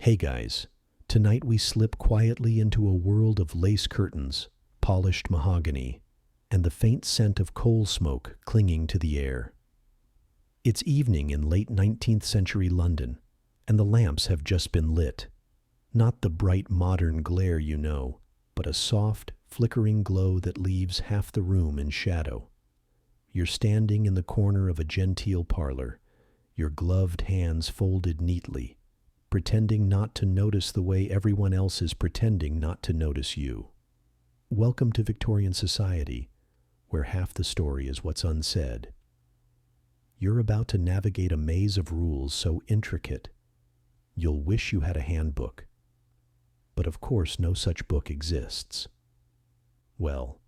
Hey guys, tonight we slip quietly into a world of lace curtains, polished mahogany, and the faint scent of coal smoke clinging to the air. It's evening in late 19th century London, and the lamps have just been lit. Not the bright modern glare you know, but a soft, flickering glow that leaves half the room in shadow. You're standing in the corner of a genteel parlor, your gloved hands folded neatly, pretending not to notice the way everyone else is pretending not to notice you. Welcome to Victorian society, where half the story is what's unsaid. You're about to navigate a maze of rules so intricate, you'll wish you had a handbook. But of course no such book exists. Well,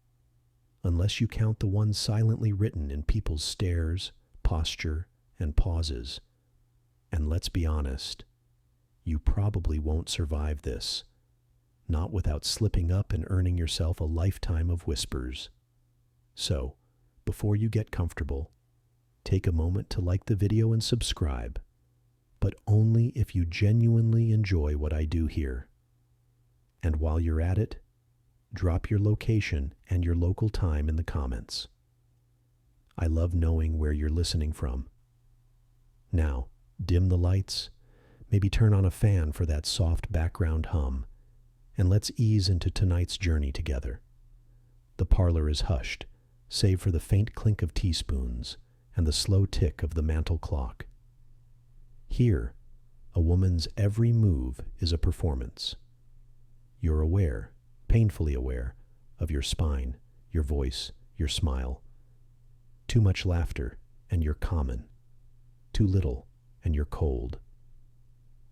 unless you count the ones silently written in people's stares, posture, and pauses. And let's be honest, you probably won't survive this, not without slipping up and earning yourself a lifetime of whispers. So, before you get comfortable, take a moment to like the video and subscribe, but only if you genuinely enjoy what I do here. And while you're at it, drop your location and your local time in the comments. I love knowing where you're listening from. Now, dim the lights, maybe turn on a fan for that soft background hum, and let's ease into tonight's journey together. The parlor is hushed, save for the faint clink of teaspoons and the slow tick of the mantel clock. Here, a woman's every move is a performance. You're aware, painfully aware, of your spine, your voice, your smile. Too much laughter, and you're common. Too little, and you're cold.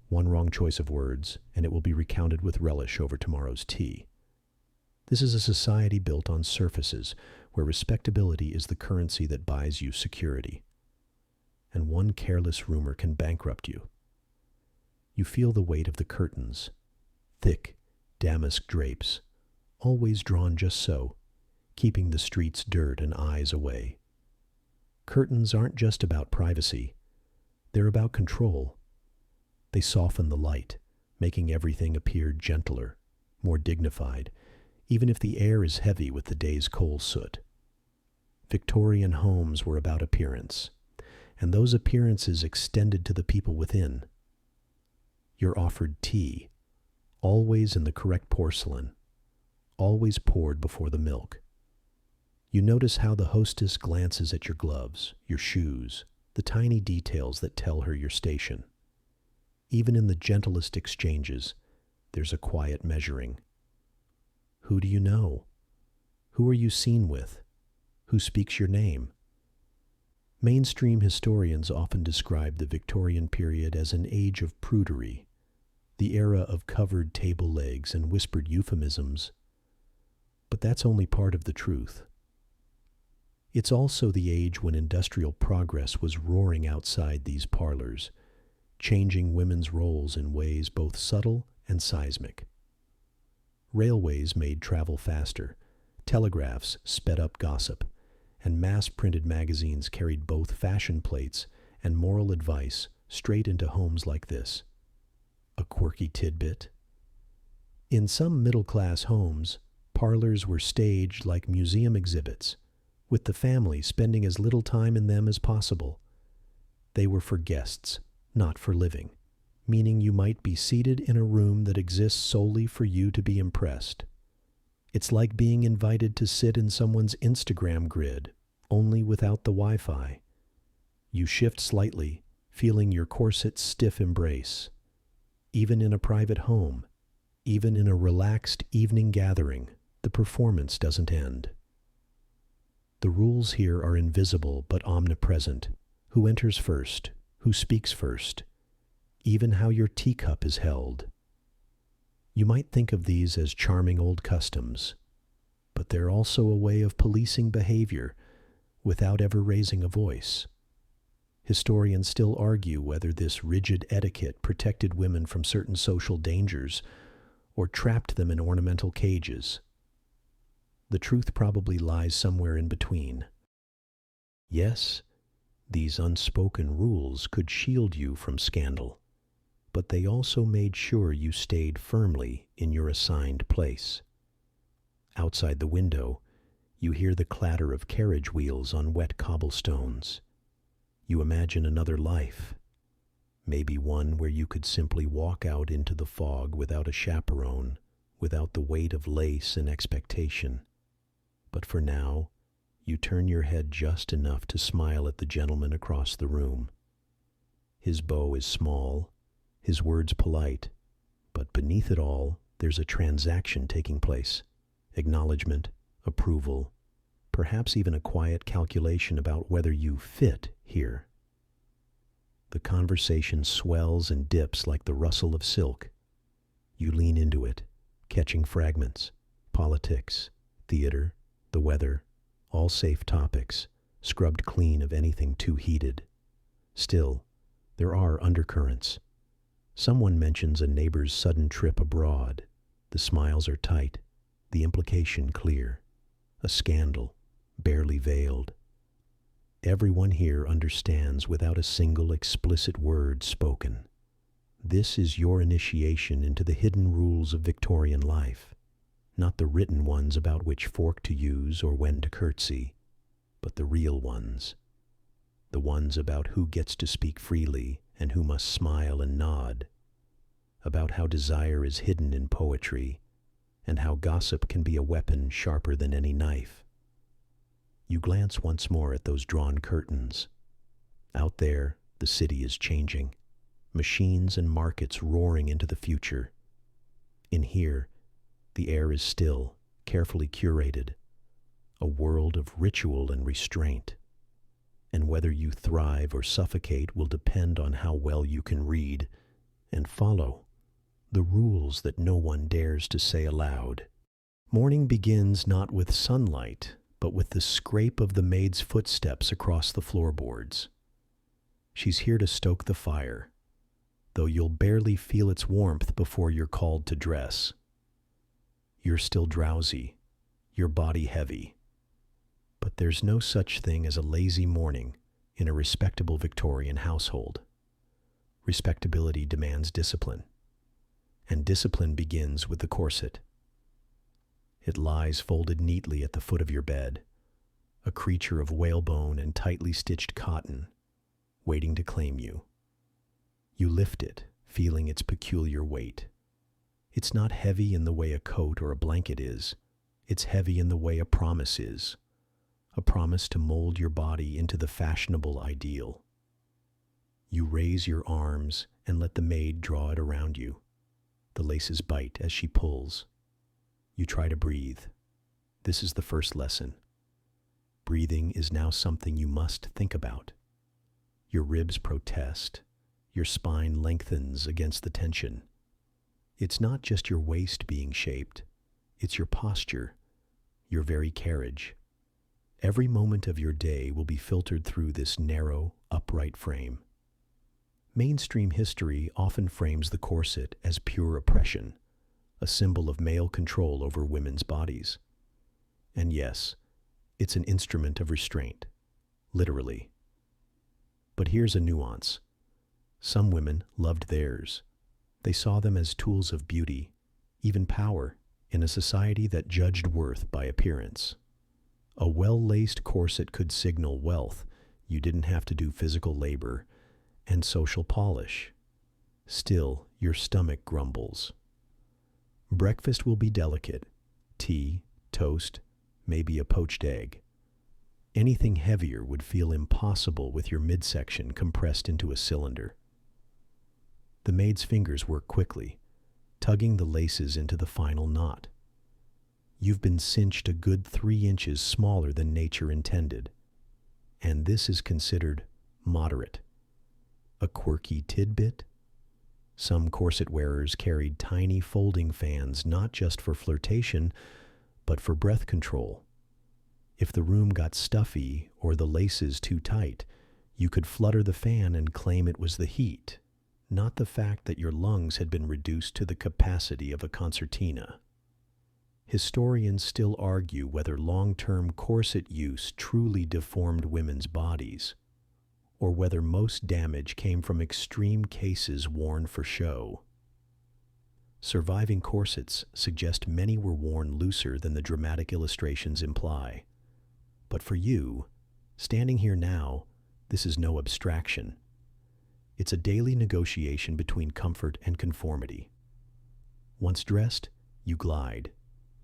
One wrong choice of words, and it will be recounted with relish over tomorrow's tea. This is a society built on surfaces, where respectability is the currency that buys you security. And one careless rumor can bankrupt you. You feel the weight of the curtains, thick, damask drapes, always drawn just so, keeping the street's dirt and eyes away. Curtains aren't just about privacy, they're about control. They soften the light, making everything appear gentler, more dignified, even if the air is heavy with the day's coal soot. Victorian homes were about appearance, and those appearances extended to the people within. You're offered tea, always in the correct porcelain, always poured before the milk. You notice how the hostess glances at your gloves, your shoes, the tiny details that tell her your station. Even in the gentlest exchanges, there's a quiet measuring. Who do you know? Who are you seen with? Who speaks your name? Mainstream historians often describe the Victorian period as an age of prudery, the era of covered table legs and whispered euphemisms. But that's only part of the truth. It's also the age when industrial progress was roaring outside these parlors, changing women's roles in ways both subtle and seismic. Railways made travel faster, telegraphs sped up gossip, and mass-printed magazines carried both fashion plates and moral advice straight into homes like this. A quirky tidbit. In some middle-class homes, parlors were staged like museum exhibits, with the family spending as little time in them as possible. They were for guests, not for living, meaning you might be seated in a room that exists solely for you to be impressed. It's like being invited to sit in someone's Instagram grid, only without the Wi-Fi. You shift slightly, feeling your corset's stiff embrace. Even in a private home, even in a relaxed evening gathering, the performance doesn't end. The rules here are invisible but omnipresent. Who enters first? Who speaks first? Even how your teacup is held. You might think of these as charming old customs, but they're also a way of policing behavior without ever raising a voice. Historians still argue whether this rigid etiquette protected women from certain social dangers or trapped them in ornamental cages. The truth probably lies somewhere in between. Yes, these unspoken rules could shield you from scandal, but they also made sure you stayed firmly in your assigned place. Outside the window, you hear the clatter of carriage wheels on wet cobblestones. You imagine another life, maybe one where you could simply walk out into the fog without a chaperone, without the weight of lace and expectation. But for now, you turn your head just enough to smile at the gentleman across the room. His bow is small, his words polite, but beneath it all, there's a transaction taking place. Acknowledgement, approval, perhaps even a quiet calculation about whether you fit here. The conversation swells and dips like the rustle of silk. You lean into it, catching fragments, politics, theater, the weather, all safe topics, scrubbed clean of anything too heated. Still, there are undercurrents. Someone mentions a neighbor's sudden trip abroad. The smiles are tight, the implication clear. A scandal, barely veiled. Everyone here understands without a single explicit word spoken. This is your initiation into the hidden rules of Victorian life, not the written ones about which fork to use or when to curtsy, but the real ones. The ones about who gets to speak freely and who must smile and nod, about how desire is hidden in poetry, and how gossip can be a weapon sharper than any knife. You glance once more at those drawn curtains. Out there, the city is changing, machines and markets roaring into the future. In here, the air is still, carefully curated, a world of ritual and restraint. And whether you thrive or suffocate will depend on how well you can read and follow the rules that no one dares to say aloud. Morning begins not with sunlight, but with the scrape of the maid's footsteps across the floorboards. She's here to stoke the fire, though you'll barely feel its warmth before you're called to dress. You're still drowsy, your body heavy. But there's no such thing as a lazy morning in a respectable Victorian household. Respectability demands discipline, and discipline begins with the corset. It lies folded neatly at the foot of your bed, a creature of whalebone and tightly stitched cotton, waiting to claim you. You lift it, feeling its peculiar weight. It's not heavy in the way a coat or a blanket is. It's heavy in the way a promise is. A promise to mold your body into the fashionable ideal. You raise your arms and let the maid draw it around you. The laces bite as she pulls. You try to breathe. This is the first lesson. Breathing is now something you must think about. Your ribs protest. Your spine lengthens against the tension. It's not just your waist being shaped. It's your posture, your very carriage. Every moment of your day will be filtered through this narrow, upright frame. Mainstream history often frames the corset as pure oppression, a symbol of male control over women's bodies. And yes, it's an instrument of restraint, literally. But here's a nuance. Some women loved theirs. They saw them as tools of beauty, even power, in a society that judged worth by appearance. A well-laced corset could signal wealth. You didn't have to do physical labor and social polish. Still, your stomach grumbles. Breakfast will be delicate. Tea, toast, maybe a poached egg. Anything heavier would feel impossible with your midsection compressed into a cylinder. The maid's fingers work quickly, tugging the laces into the final knot. You've been cinched a good 3 inches smaller than nature intended, and this is considered moderate. A quirky tidbit? Some corset wearers carried tiny folding fans not just for flirtation, but for breath control. If the room got stuffy or the laces too tight, you could flutter the fan and claim it was the heat, not the fact that your lungs had been reduced to the capacity of a concertina. Historians still argue whether long-term corset use truly deformed women's bodies, or whether most damage came from extreme cases worn for show. Surviving corsets suggest many were worn looser than the dramatic illustrations imply. But for you, standing here now, this is no abstraction. It's a daily negotiation between comfort and conformity. Once dressed, you glide.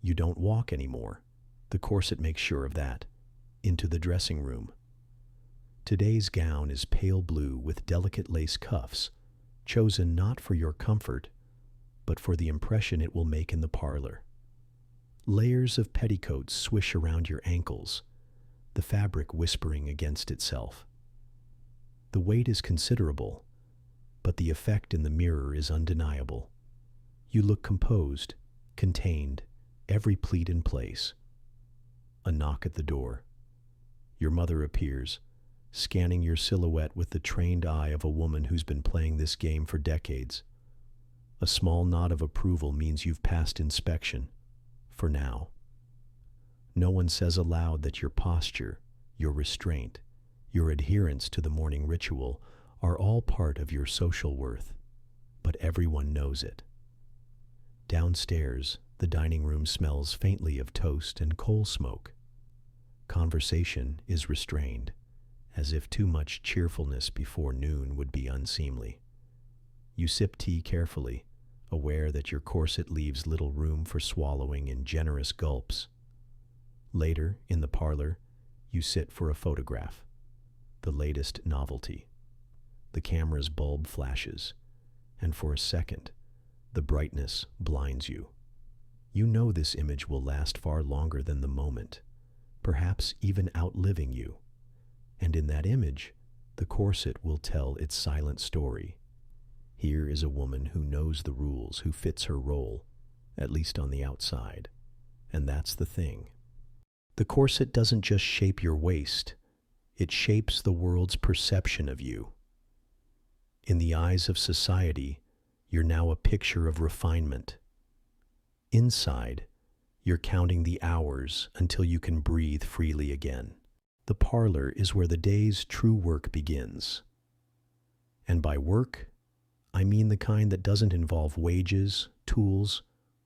You don't walk anymore. The corset makes sure of that. Into the dressing room. Today's gown is pale blue with delicate lace cuffs, chosen not for your comfort, but for the impression it will make in the parlor. Layers of petticoats swish around your ankles, the fabric whispering against itself. The weight is considerable, but the effect in the mirror is undeniable. You look composed, contained, every pleat in place. A knock at the door. Your mother appears, scanning your silhouette with the trained eye of a woman who's been playing this game for decades. A small nod of approval means you've passed inspection, for now. No one says aloud that your posture, your restraint, your adherence to the morning ritual are all part of your social worth, but everyone knows it. Downstairs, the dining room smells faintly of toast and coal smoke. Conversation is restrained, as if too much cheerfulness before noon would be unseemly. You sip tea carefully, aware that your corset leaves little room for swallowing in generous gulps. Later, in the parlor, you sit for a photograph, the latest novelty. The camera's bulb flashes, and for a second, the brightness blinds you. You know this image will last far longer than the moment, perhaps even outliving you. And in that image, the corset will tell its silent story. Here is a woman who knows the rules, who fits her role, at least on the outside. And that's the thing. The corset doesn't just shape your waist, it shapes the world's perception of you. In the eyes of society, you're now a picture of refinement. Inside, you're counting the hours until you can breathe freely again. The parlor is where the day's true work begins. And by work, I mean the kind that doesn't involve wages, tools,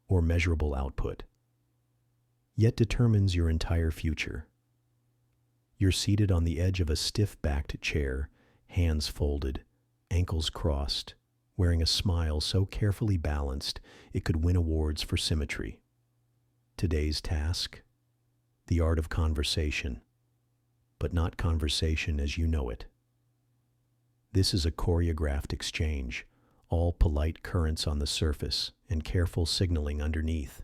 or measurable output, yet determines your entire future. You're seated on the edge of a stiff-backed chair, hands folded, ankles crossed, wearing a smile so carefully balanced it could win awards for symmetry. Today's task? The art of conversation, but not conversation as you know it. This is a choreographed exchange, all polite currents on the surface and careful signaling underneath.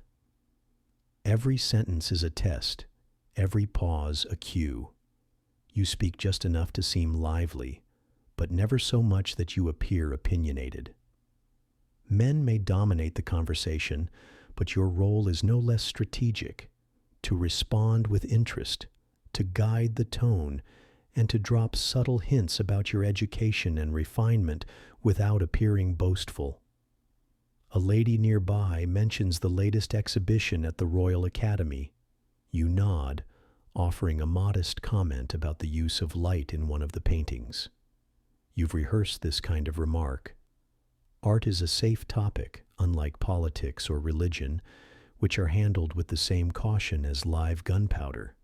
Every sentence is a test, every pause a cue. You speak just enough to seem lively, but never so much that you appear opinionated. Men may dominate the conversation, but your role is no less strategic, to respond with interest, to guide the tone, and to drop subtle hints about your education and refinement without appearing boastful. A lady nearby mentions the latest exhibition at the Royal Academy. You nod, offering a modest comment about the use of light in one of the paintings. You've rehearsed this kind of remark. Art is a safe topic, unlike politics or religion, which are handled with the same caution as live gunpowder.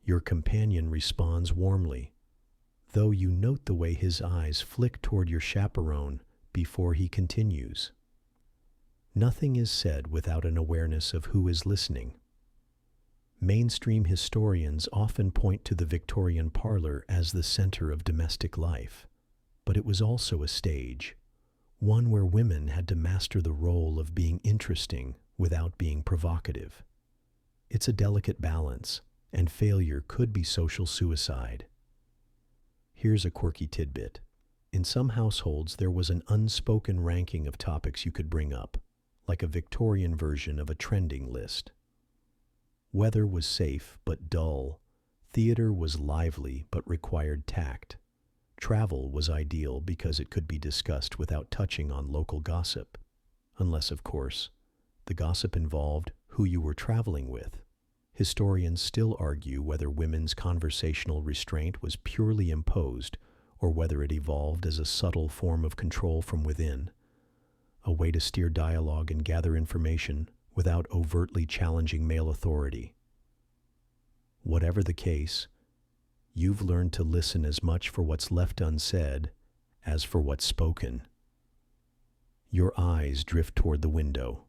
Your companion responds warmly, though you note the way his eyes flick toward your chaperone before he continues. Nothing is said without an awareness of who is listening. Mainstream historians often point to the Victorian parlor as the center of domestic life, but it was also a stage, one where women had to master the role of being interesting without being provocative. It's a delicate balance, and failure could be social suicide. Here's a quirky tidbit. In some households, there was an unspoken ranking of topics you could bring up, like a Victorian version of a trending list. Weather was safe but dull. Theater was lively but required tact. Travel was ideal because it could be discussed without touching on local gossip, unless, of course, the gossip involved who you were traveling with. Historians still argue whether women's conversational restraint was purely imposed or whether it evolved as a subtle form of control from within, a way to steer dialogue and gather information without overtly challenging male authority. Whatever the case, you've learned to listen as much for what's left unsaid as for what's spoken. Your eyes drift toward the window.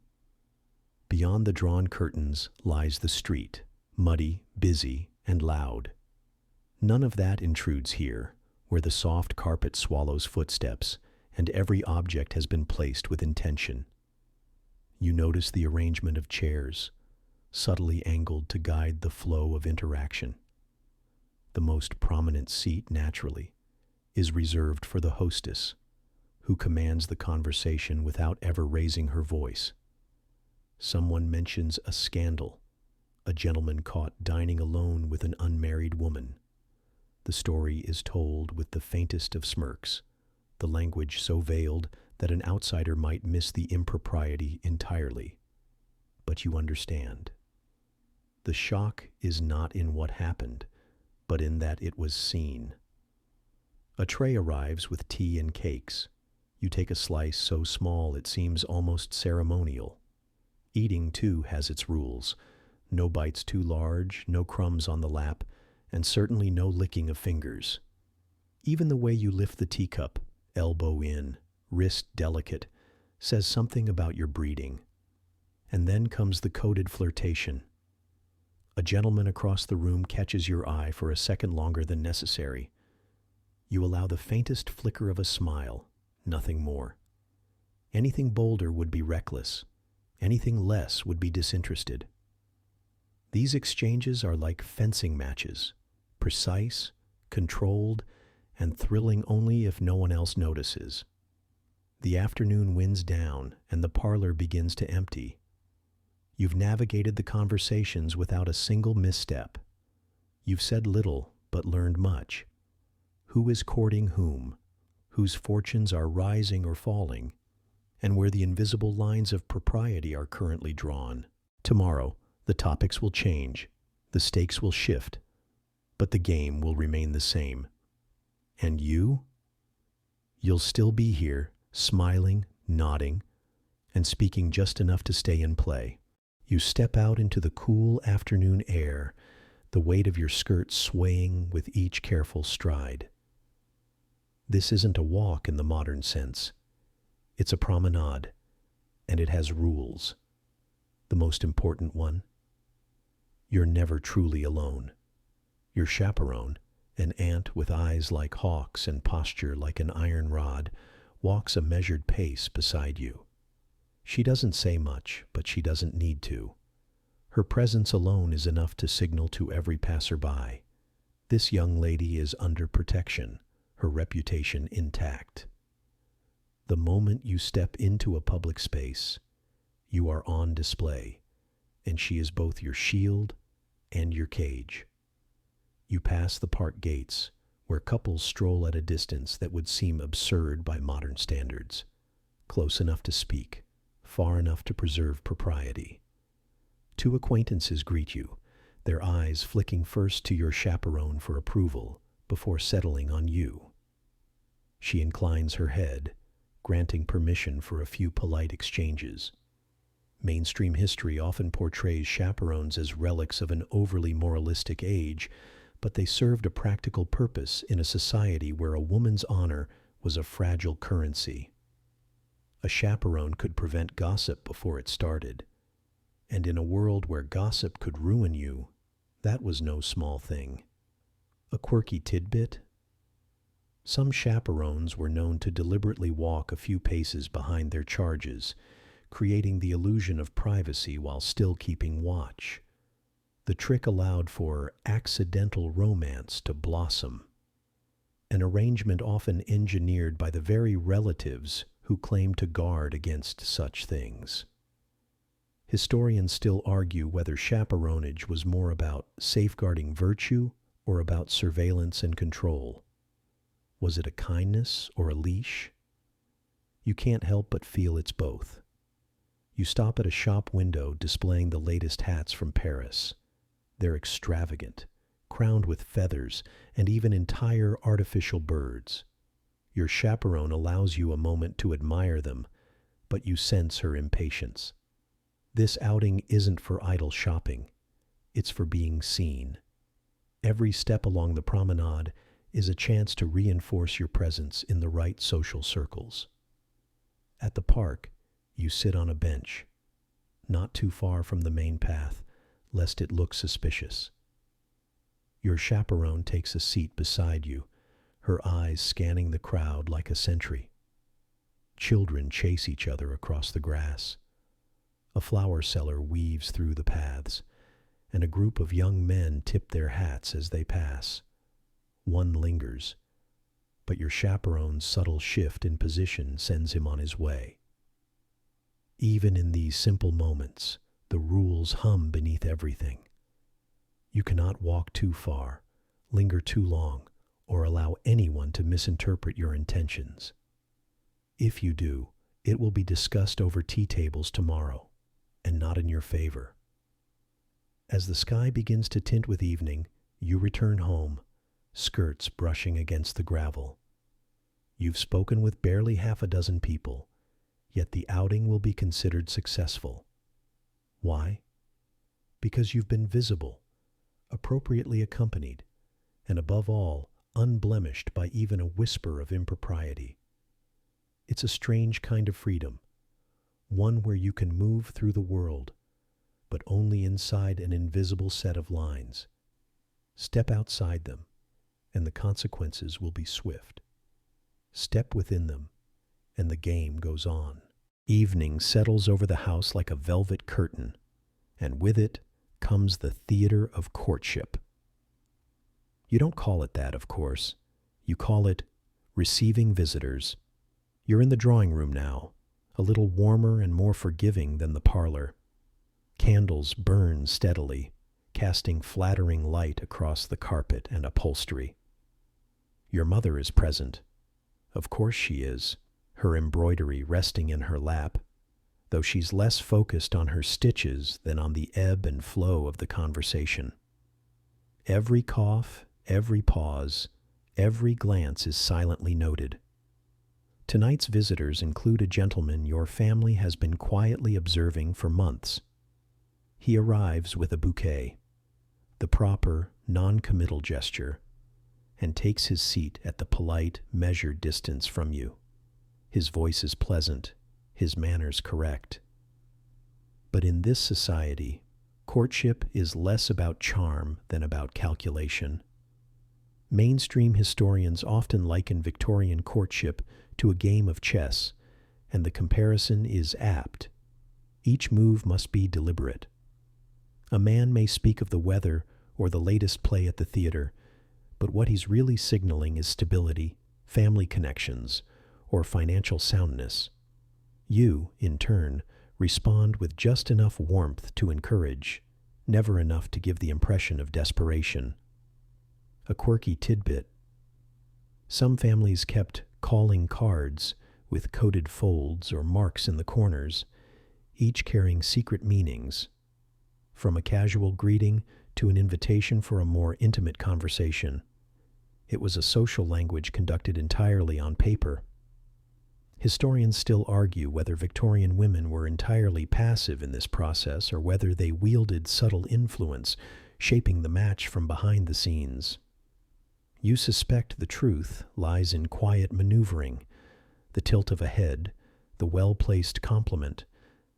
Beyond the drawn curtains lies the street, muddy, busy, and loud. None of that intrudes here, where the soft carpet swallows footsteps and every object has been placed with intention. You notice the arrangement of chairs, subtly angled to guide the flow of interaction. The most prominent seat, naturally, is reserved for the hostess, who commands the conversation without ever raising her voice. Someone mentions a scandal, a gentleman caught dining alone with an unmarried woman. The story is told with the faintest of smirks, the language so veiled that an outsider might miss the impropriety entirely. But you understand. The shock is not in what happened, but in that it was seen. A tray arrives with tea and cakes. You take a slice so small it seems almost ceremonial. Eating, too, has its rules. No bites too large, no crumbs on the lap, and certainly no licking of fingers. Even the way you lift the teacup, elbow in, wrist delicate, says something about your breeding. And then comes the coded flirtation. A gentleman across the room catches your eye for a second longer than necessary. You allow the faintest flicker of a smile, nothing more. Anything bolder would be reckless. Anything less would be disinterested. These exchanges are like fencing matches, precise, controlled, and thrilling only if no one else notices. The afternoon winds down and the parlor begins to empty. You've navigated the conversations without a single misstep. You've said little, but learned much. Who is courting whom? Whose fortunes are rising or falling? And where the invisible lines of propriety are currently drawn. Tomorrow, the topics will change, the stakes will shift, but the game will remain the same. And you? You'll still be here, smiling, nodding, and speaking just enough to stay in play. You step out into the cool afternoon air, the weight of your skirt swaying with each careful stride. This isn't a walk in the modern sense. It's a promenade, and it has rules. The most important one: you're never truly alone. Your chaperone, an ant with eyes like hawks and posture like an iron rod, walks a measured pace beside you. She doesn't say much, but she doesn't need to. Her presence alone is enough to signal to every passerby. This young lady is under protection, her reputation intact. The moment you step into a public space, you are on display, and she is both your shield and your cage. You pass the park gates, where couples stroll at a distance that would seem absurd by modern standards, close enough to speak, far enough to preserve propriety. Two acquaintances greet you, their eyes flicking first to your chaperone for approval before settling on you. She inclines her head, granting permission for a few polite exchanges. Mainstream history often portrays chaperones as relics of an overly moralistic age, but they served a practical purpose in a society where a woman's honor was a fragile currency. A chaperone could prevent gossip before it started, and in a world where gossip could ruin you, that was no small thing. A quirky tidbit? Some chaperones were known to deliberately walk a few paces behind their charges, creating the illusion of privacy while still keeping watch. The trick allowed for accidental romance to blossom, an arrangement often engineered by the very relatives who claim to guard against such things. Historians still argue whether chaperonage was more about safeguarding virtue or about surveillance and control. Was it a kindness or a leash? You can't help but feel it's both. You stop at a shop window displaying the latest hats from Paris. They're extravagant, crowned with feathers and even entire artificial birds. Your chaperone allows you a moment to admire them, but you sense her impatience. This outing isn't for idle shopping. It's for being seen. Every step along the promenade is a chance to reinforce your presence in the right social circles. At the park, you sit on a bench, not too far from the main path, lest it look suspicious. Your chaperone takes a seat beside you, her eyes scanning the crowd like a sentry. Children chase each other across the grass. A flower seller weaves through the paths, and a group of young men tip their hats as they pass. One lingers, but your chaperone's subtle shift in position sends him on his way. Even in these simple moments, the rules hum beneath everything. You cannot walk too far, linger too long, or allow anyone to misinterpret your intentions. If you do, it will be discussed over tea tables tomorrow, and not in your favor. As the sky begins to tint with evening, you return home, skirts brushing against the gravel. You've spoken with barely half a dozen people, yet the outing will be considered successful. Why? Because you've been visible, appropriately accompanied, and above all, unblemished by even a whisper of impropriety. It's a strange kind of freedom, one where you can move through the world, but only inside an invisible set of lines. Step outside them, and the consequences will be swift. Step within them, and the game goes on. Evening settles over the house like a velvet curtain, and with it comes the theater of courtship. You don't call it that, of course. You call it receiving visitors. You're in the drawing room now, a little warmer and more forgiving than the parlor. Candles burn steadily, casting flattering light across the carpet and upholstery. Your mother is present. Of course she is, her embroidery resting in her lap, though she's less focused on her stitches than on the ebb and flow of the conversation. Every cough, every pause, every glance is silently noted. Tonight's visitors include a gentleman your family has been quietly observing for months. He arrives with a bouquet, the proper, non-committal gesture, and takes his seat at the polite, measured distance from you. His voice is pleasant, his manners correct. But in this society, courtship is less about charm than about calculation. Mainstream historians often liken Victorian courtship to a game of chess, and the comparison is apt. Each move must be deliberate. A man may speak of the weather or the latest play at the theater, but what he's really signaling is stability, family connections, or financial soundness. You, in turn, respond with just enough warmth to encourage, never enough to give the impression of desperation. A quirky tidbit. Some families kept calling cards with coded folds or marks in the corners, each carrying secret meanings, from a casual greeting to an invitation for a more intimate conversation. It was a social language conducted entirely on paper. Historians still argue whether Victorian women were entirely passive in this process or whether they wielded subtle influence, shaping the match from behind the scenes. You suspect the truth lies in quiet maneuvering, the tilt of a head, the well-placed compliment,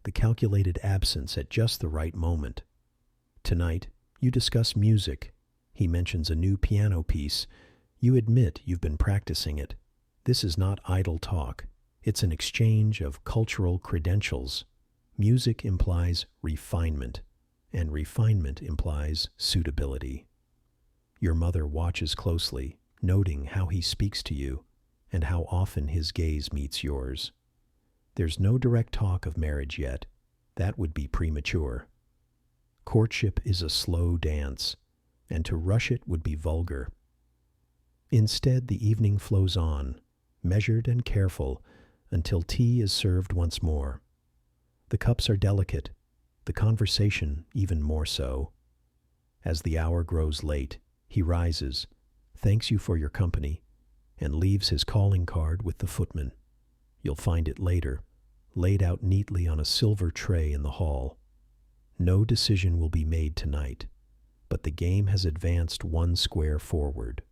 the calculated absence at just the right moment. Tonight, you discuss music. He mentions a new piano piece. You admit you've been practicing it. This is not idle talk. It's an exchange of cultural credentials. Music implies refinement, and refinement implies suitability. Your mother watches closely, noting how he speaks to you and how often his gaze meets yours. There's no direct talk of marriage yet. That would be premature. Courtship is a slow dance, and to rush it would be vulgar. Instead, the evening flows on, measured and careful, until tea is served once more. The cups are delicate, the conversation even more so. As the hour grows late, He rises, thanks you for your company, and leaves his calling card with the footman. You'll find it later, laid out neatly on a silver tray in the hall. No decision will be made tonight, but the game has advanced one square forward.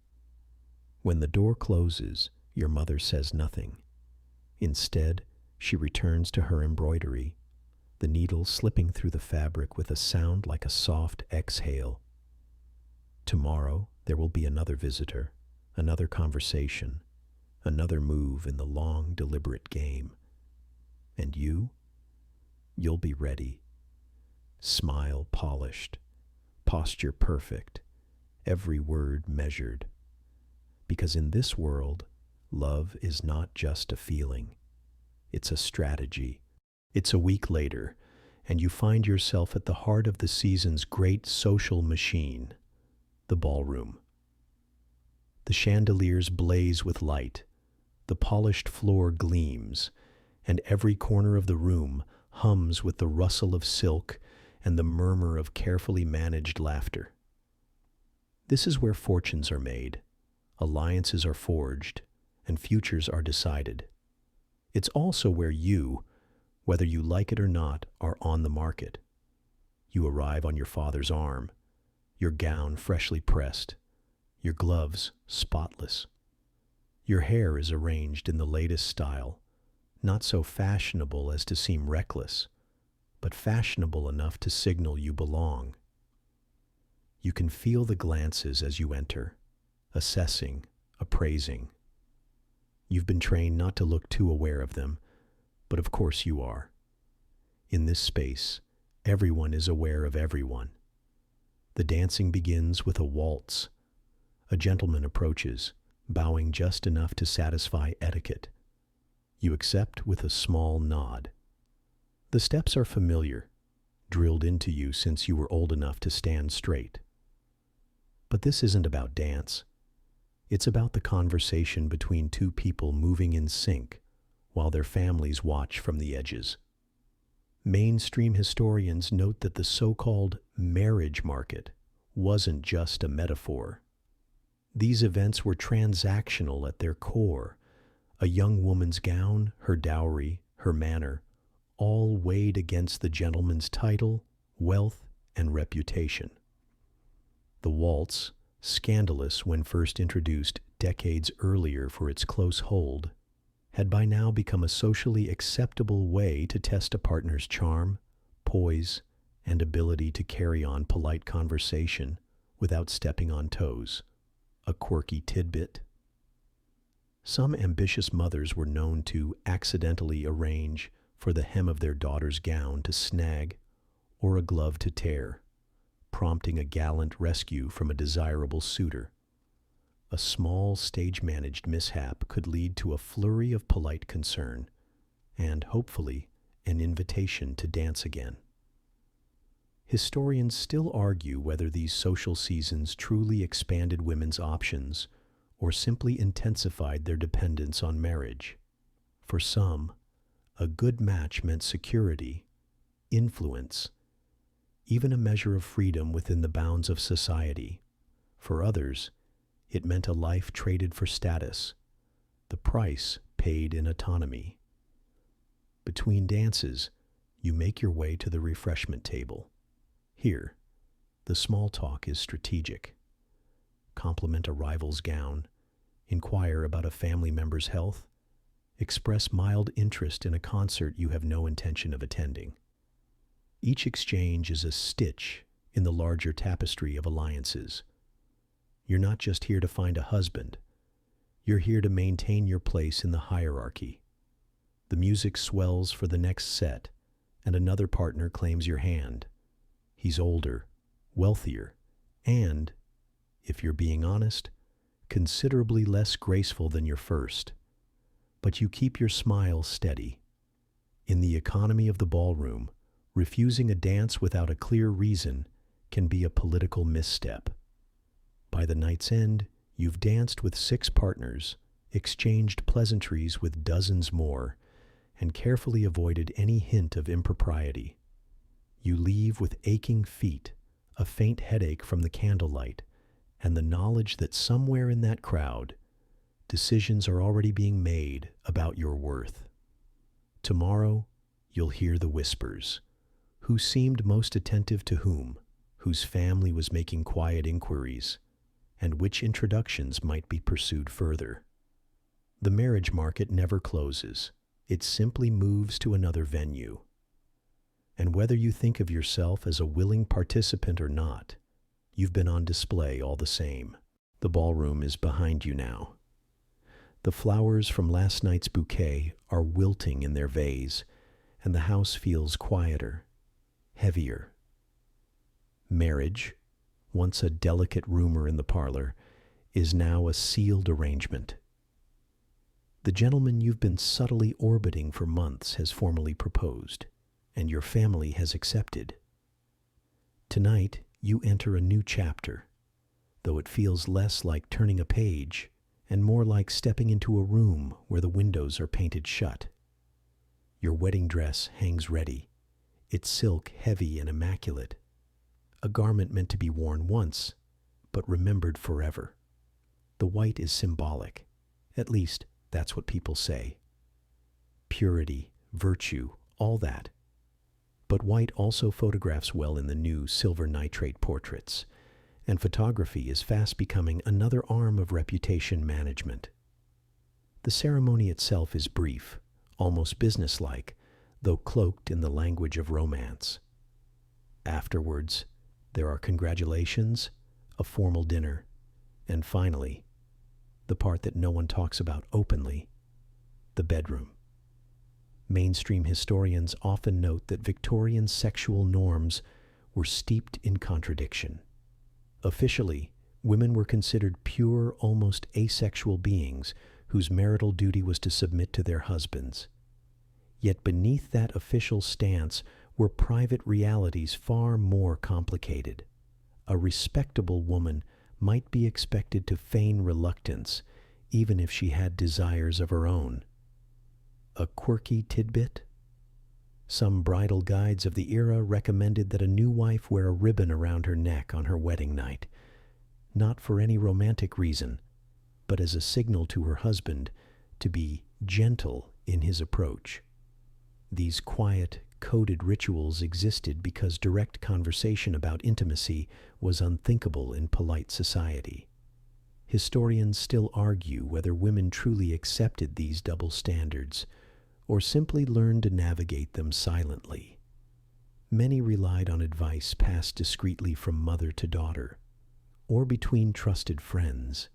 When the door closes, your mother says nothing. Instead, she returns to her embroidery, the needle slipping through the fabric with a sound like a soft exhale. Tomorrow, there will be another visitor, another conversation, another move in the long, deliberate game. And you'll be ready. Smile polished, posture perfect, every word measured. Because in this world, love is not just a feeling. It's a strategy. It's a week later, and you find yourself at the heart of the season's great social machine, the ballroom. The chandeliers blaze with light, the polished floor gleams, and every corner of the room hums with the rustle of silk and the murmur of carefully managed laughter. This is where fortunes are made, alliances are forged, and futures are decided. It's also where you, whether you like it or not, are on the market. You arrive on your father's arm, your gown freshly pressed, your gloves spotless. Your hair is arranged in the latest style, not so fashionable as to seem reckless, but fashionable enough to signal you belong. You can feel the glances as you enter, assessing, appraising. You've been trained not to look too aware of them, but of course you are. In this space, everyone is aware of everyone. The dancing begins with a waltz. A gentleman approaches, bowing just enough to satisfy etiquette. You accept with a small nod. The steps are familiar, drilled into you since you were old enough to stand straight. But this isn't about dance. It's about the conversation between two people moving in sync while their families watch from the edges. Mainstream historians note that the so-called marriage market wasn't just a metaphor. These events were transactional at their core. A young woman's gown, her dowry, her manner, all weighed against the gentleman's title, wealth, and reputation. The waltz, scandalous when first introduced decades earlier for its close hold, had by now become a socially acceptable way to test a partner's charm, poise, and ability to carry on polite conversation without stepping on toes. A quirky tidbit. Some ambitious mothers were known to accidentally arrange for the hem of their daughter's gown to snag or a glove to tear, prompting a gallant rescue from a desirable suitor. A small stage-managed mishap could lead to a flurry of polite concern and, hopefully, an invitation to dance again. Historians still argue whether these social seasons truly expanded women's options or simply intensified their dependence on marriage. For some, a good match meant security, influence, even a measure of freedom within the bounds of society. For others, it meant a life traded for status, the price paid in autonomy. Between dances, you make your way to the refreshment table. Here, the small talk is strategic. Compliment a rival's gown, inquire about a family member's health, express mild interest in a concert you have no intention of attending. Each exchange is a stitch in the larger tapestry of alliances. You're not just here to find a husband. You're here to maintain your place in the hierarchy. The music swells for the next set, and another partner claims your hand. He's older, wealthier, and, if you're being honest, considerably less graceful than your first. But you keep your smile steady. In the economy of the ballroom, refusing a dance without a clear reason can be a political misstep. By the night's end, you've danced with 6 partners, exchanged pleasantries with dozens more, and carefully avoided any hint of impropriety. You leave with aching feet, a faint headache from the candlelight, and the knowledge that somewhere in that crowd, decisions are already being made about your worth. Tomorrow, you'll hear the whispers. Who seemed most attentive to whom? Whose family was making quiet inquiries? And which introductions might be pursued further? The marriage market never closes. It simply moves to another venue. And whether you think of yourself as a willing participant or not, you've been on display all the same. The ballroom is behind you now. The flowers from last night's bouquet are wilting in their vase, and the house feels quieter, heavier. Marriage, once a delicate rumor in the parlor, is now a sealed arrangement. The gentleman you've been subtly orbiting for months has formally proposed, and your family has accepted. Tonight, you enter a new chapter, though it feels less like turning a page and more like stepping into a room where the windows are painted shut. Your wedding dress hangs ready, its silk heavy and immaculate, a garment meant to be worn once, but remembered forever. The white is symbolic, at least that's what people say. Purity, virtue, all that. But white also photographs well in the new silver nitrate portraits, and photography is fast becoming another arm of reputation management. The ceremony itself is brief, almost businesslike, though cloaked in the language of romance. Afterwards, there are congratulations, a formal dinner, and finally, the part that no one talks about openly, the bedroom. Mainstream historians often note that Victorian sexual norms were steeped in contradiction. Officially, women were considered pure, almost asexual beings whose marital duty was to submit to their husbands. Yet beneath that official stance were private realities far more complicated. A respectable woman might be expected to feign reluctance, even if she had desires of her own. A quirky tidbit? Some bridal guides of the era recommended that a new wife wear a ribbon around her neck on her wedding night, not for any romantic reason, but as a signal to her husband to be gentle in his approach. These quiet, coded rituals existed because direct conversation about intimacy was unthinkable in polite society. Historians still argue whether women truly accepted these double standards, or simply learned to navigate them silently. Many relied on advice passed discreetly from mother to daughter, or between trusted friends,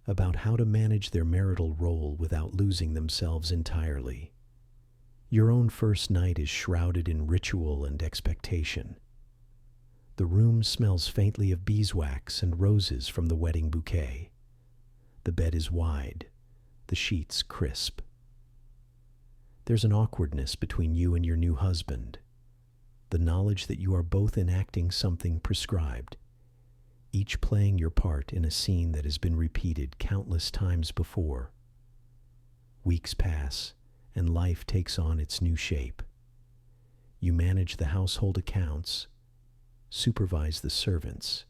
about how to manage their marital role without losing themselves entirely. Your own first night is shrouded in ritual and expectation. The room smells faintly of beeswax and roses from the wedding bouquet. The bed is wide, the sheets crisp. There's an awkwardness between you and your new husband, the knowledge that you are both enacting something prescribed, each playing your part in a scene that has been repeated countless times before. Weeks pass, and life takes on its new shape. You manage the household accounts, supervise the servants,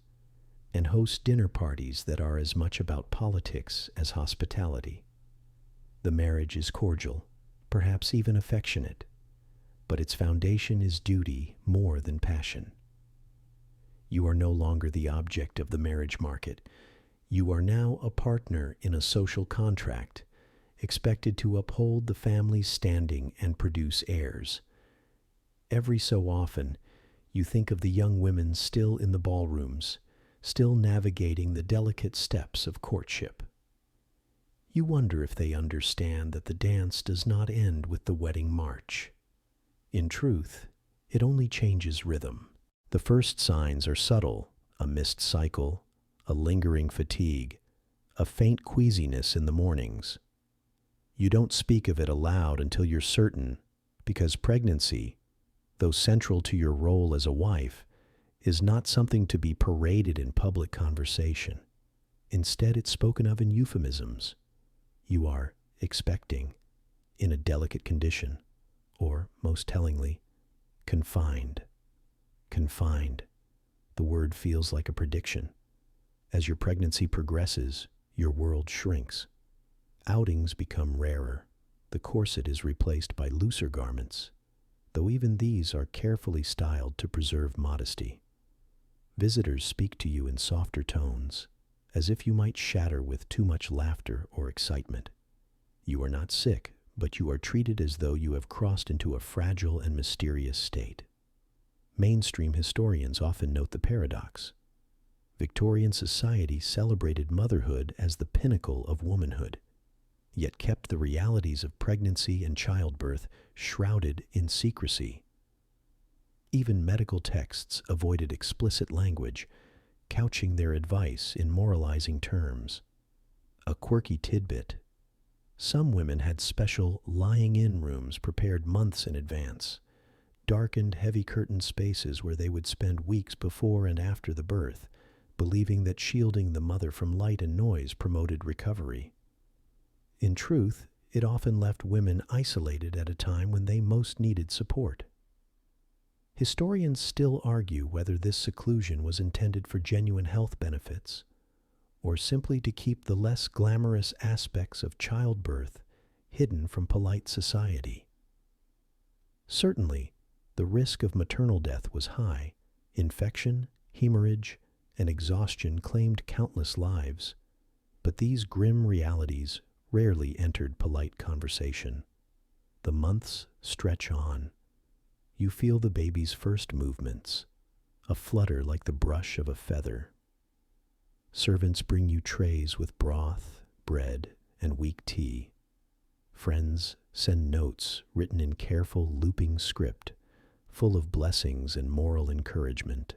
and host dinner parties that are as much about politics as hospitality. The marriage is cordial, perhaps even affectionate, but its foundation is duty more than passion. You are no longer the object of the marriage market. You are now a partner in a social contract, expected to uphold the family's standing and produce heirs. Every so often, you think of the young women still in the ballrooms, still navigating the delicate steps of courtship. You wonder if they understand that the dance does not end with the wedding march. In truth, it only changes rhythm. The first signs are subtle, a missed cycle, a lingering fatigue, a faint queasiness in the mornings. You don't speak of it aloud until you're certain, because pregnancy, though central to your role as a wife, is not something to be paraded in public conversation. Instead, it's spoken of in euphemisms. You are expecting, in a delicate condition, or, most tellingly, confined. Confined. The word feels like a prediction. As your pregnancy progresses, your world shrinks. Outings become rarer. The corset is replaced by looser garments, though even these are carefully styled to preserve modesty. Visitors speak to you in softer tones, as if you might shatter with too much laughter or excitement. You are not sick, but you are treated as though you have crossed into a fragile and mysterious state. Mainstream historians often note the paradox. Victorian society celebrated motherhood as the pinnacle of womanhood, yet kept the realities of pregnancy and childbirth shrouded in secrecy. Even medical texts avoided explicit language, couching their advice in moralizing terms. A quirky tidbit: some women had special lying-in rooms prepared months in advance, darkened, heavy-curtained spaces where they would spend weeks before and after the birth, believing that shielding the mother from light and noise promoted recovery. In truth, it often left women isolated at a time when they most needed support. Historians still argue whether this seclusion was intended for genuine health benefits, or simply to keep the less glamorous aspects of childbirth hidden from polite society. Certainly, the risk of maternal death was high. Infection, hemorrhage, and exhaustion claimed countless lives, but these grim realities rarely entered polite conversation. The months stretch on. You feel the baby's first movements, a flutter like the brush of a feather. Servants bring you trays with broth, bread, and weak tea. Friends send notes written in careful, looping script, full of blessings and moral encouragement.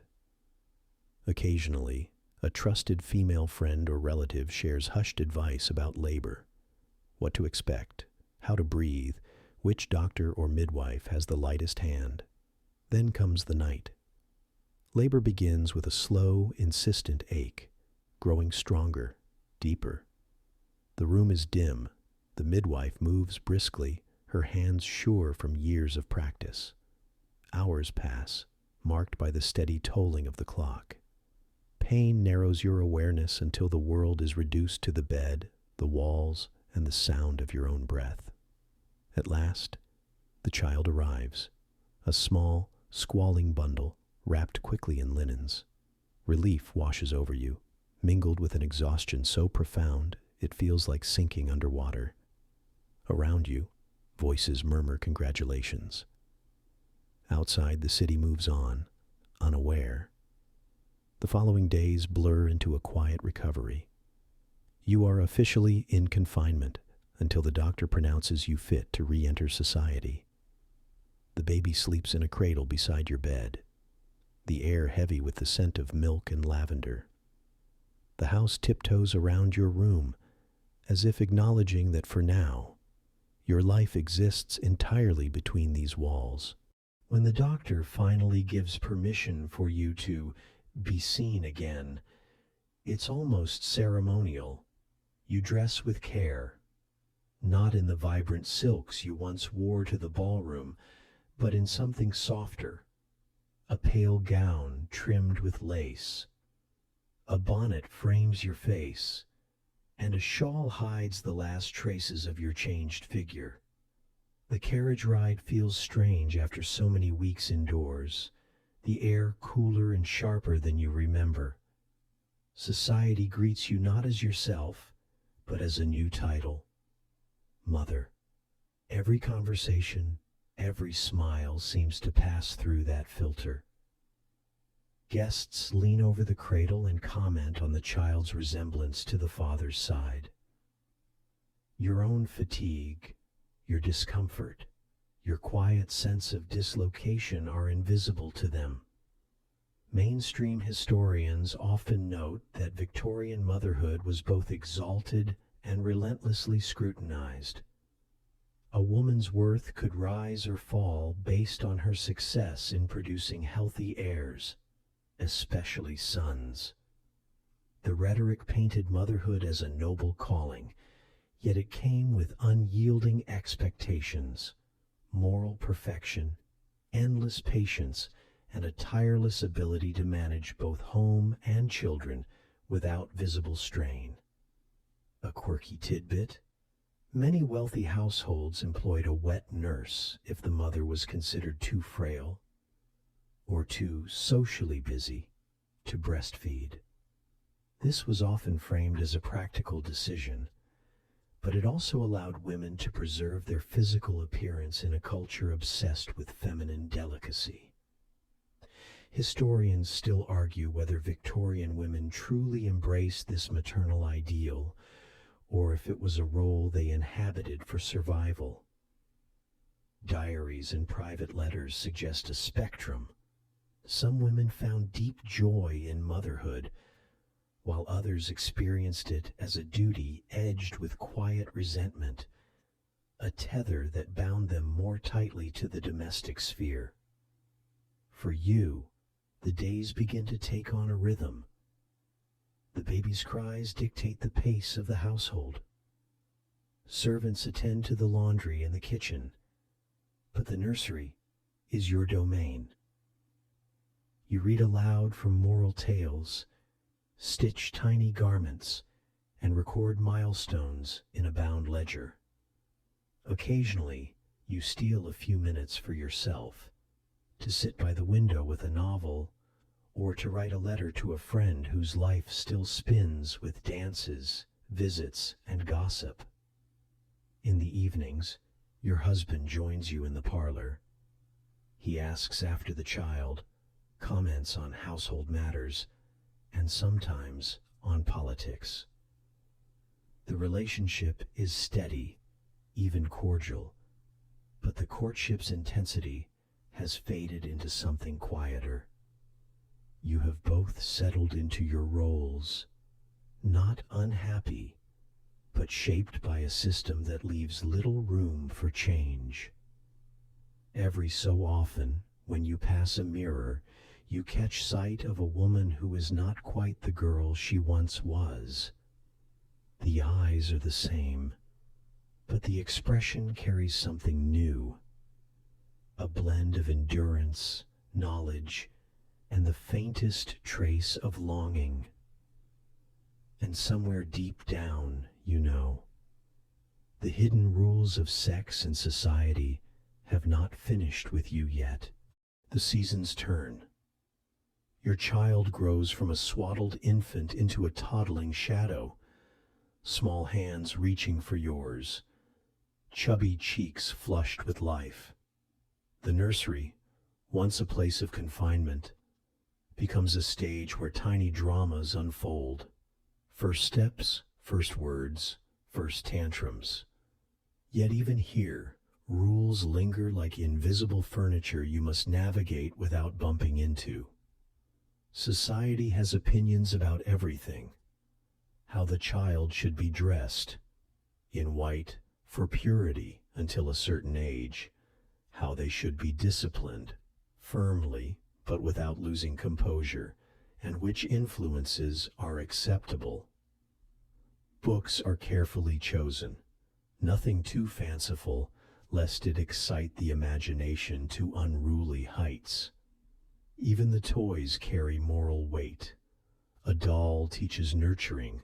Occasionally, a trusted female friend or relative shares hushed advice about labor, what to expect, how to breathe, which doctor or midwife has the lightest hand. Then comes the night. Labor begins with a slow, insistent ache, growing stronger, deeper. The room is dim. The midwife moves briskly, her hands sure from years of practice. Hours pass, marked by the steady tolling of the clock. Pain narrows your awareness until the world is reduced to the bed, the walls, and the sound of your own breath. At last, the child arrives, a small, squalling bundle wrapped quickly in linens. Relief washes over you, mingled with an exhaustion so profound it feels like sinking underwater. Around you, voices murmur congratulations. Outside, the city moves on, unaware. The following days blur into a quiet recovery. You are officially in confinement until the doctor pronounces you fit to re-enter society. The baby sleeps in a cradle beside your bed, the air heavy with the scent of milk and lavender. The house tiptoes around your room, as if acknowledging that for now, your life exists entirely between these walls. When the doctor finally gives permission for you to be seen again, it's almost ceremonial. You dress with care, not in the vibrant silks you once wore to the ballroom, but in something softer, a pale gown trimmed with lace. A bonnet frames your face, and a shawl hides the last traces of your changed figure. The carriage ride feels strange after so many weeks indoors, the air cooler and sharper than you remember. Society greets you not as yourself, but as a new title, Mother. Every conversation, every smile seems to pass through that filter. Guests lean over the cradle and comment on the child's resemblance to the father's side. Your own fatigue, your discomfort, your quiet sense of dislocation are invisible to them. Mainstream historians often note that Victorian motherhood was both exalted and relentlessly scrutinized. A woman's worth could rise or fall based on her success in producing healthy heirs, especially sons. The rhetoric painted motherhood as a noble calling, yet it came with unyielding expectations, moral perfection, endless patience, and a tireless ability to manage both home and children without visible strain. A quirky tidbit: many wealthy households employed a wet nurse if the mother was considered too frail or too socially busy to breastfeed. This was often framed as a practical decision, but it also allowed women to preserve their physical appearance in a culture obsessed with feminine delicacy. Historians still argue whether Victorian women truly embraced this maternal ideal, or if it was a role they inhabited for survival. Diaries and private letters suggest a spectrum. Some women found deep joy in motherhood, while others experienced it as a duty edged with quiet resentment, a tether that bound them more tightly to the domestic sphere. For you, the days begin to take on a rhythm. The baby's cries dictate the pace of the household. Servants attend to the laundry and the kitchen, but the nursery is your domain. You read aloud from moral tales, stitch tiny garments, and record milestones in a bound ledger. Occasionally, you steal a few minutes for yourself, to sit by the window with a novel, or to write a letter to a friend whose life still spins with dances, visits, and gossip. In the evenings, your husband joins you in the parlor. He asks after the child, comments on household matters, and sometimes on politics. The relationship is steady, even cordial, but the courtship's intensity has faded into something quieter. You have both settled into your roles, not unhappy, but shaped by a system that leaves little room for change. Every so often, when you pass a mirror, you catch sight of a woman who is not quite the girl she once was. The eyes are the same, but the expression carries something new, a blend of endurance, knowledge, and the faintest trace of longing. And somewhere deep down, you know, the hidden rules of sex and society have not finished with you yet. The seasons turn. Your child grows from a swaddled infant into a toddling shadow, small hands reaching for yours, chubby cheeks flushed with life. The nursery, once a place of confinement, becomes a stage where tiny dramas unfold. First steps, first words, first tantrums. Yet even here, rules linger like invisible furniture you must navigate without bumping into. Society has opinions about everything. How the child should be dressed, in white for purity until a certain age. How they should be disciplined, firmly but without losing composure, and which influences are acceptable. Books are carefully chosen, nothing too fanciful, lest it excite the imagination to unruly heights. Even the toys carry moral weight. A doll teaches nurturing.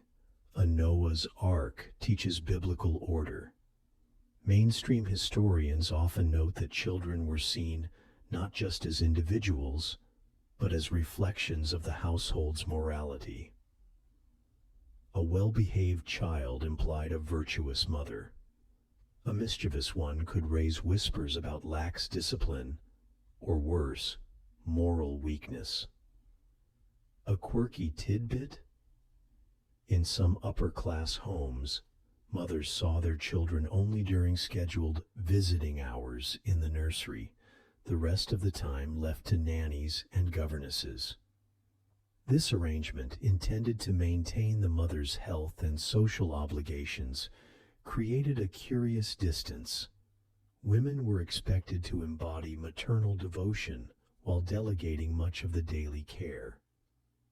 A Noah's Ark teaches biblical order. Mainstream historians often note that children were seen not just as individuals, but as reflections of the household's morality. A well-behaved child implied a virtuous mother. A mischievous one could raise whispers about lax discipline, or worse, moral weakness. A quirky tidbit? In some upper-class homes, mothers saw their children only during scheduled visiting hours in the nursery, the rest of the time left to nannies and governesses. This arrangement, intended to maintain the mother's health and social obligations, created a curious distance. Women were expected to embody maternal devotion while delegating much of the daily care.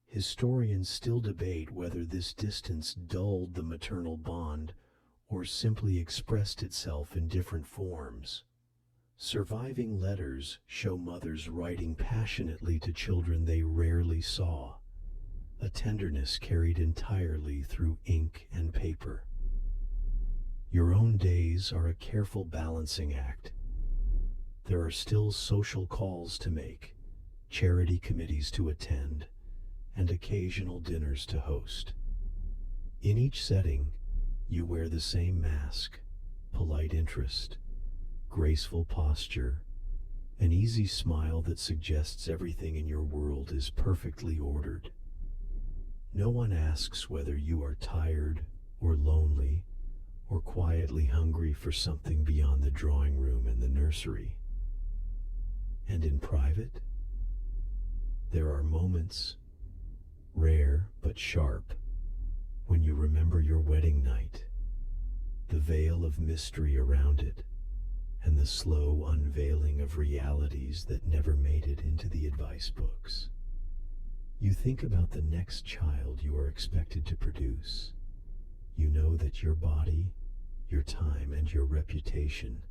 Historians still debate whether this distance dulled the maternal bond or simply expressed itself in different forms. Surviving letters show mothers writing passionately to children they rarely saw, a tenderness carried entirely through ink and paper. Your own days are a careful balancing act. There are still social calls to make, charity committees to attend, and occasional dinners to host. In each setting, you wear the same mask, polite interest, graceful posture, an easy smile that suggests everything in your world is perfectly ordered. No one asks whether you are tired or lonely or quietly hungry for something beyond the drawing room and the nursery. And in private, there are moments, rare but sharp, when you remember your wedding night, the veil of mystery around it, and the slow unveiling of realities that never made it into the advice books. You think about the next child you are expected to produce. You know that your body, your time, and your reputation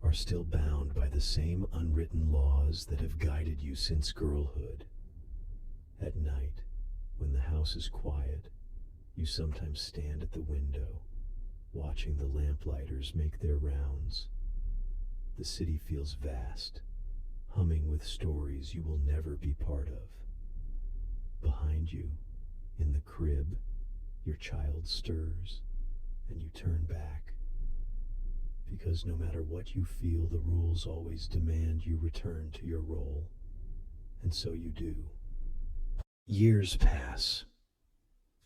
are still bound by the same unwritten laws that have guided you since girlhood. At night, when the house is quiet, you sometimes stand at the window, watching the lamplighters make their rounds. The city feels vast, humming with stories you will never be part of. Behind you, in the crib, your child stirs, and you turn back. Because no matter what you feel, the rules always demand you return to your role. And so you do. Years pass,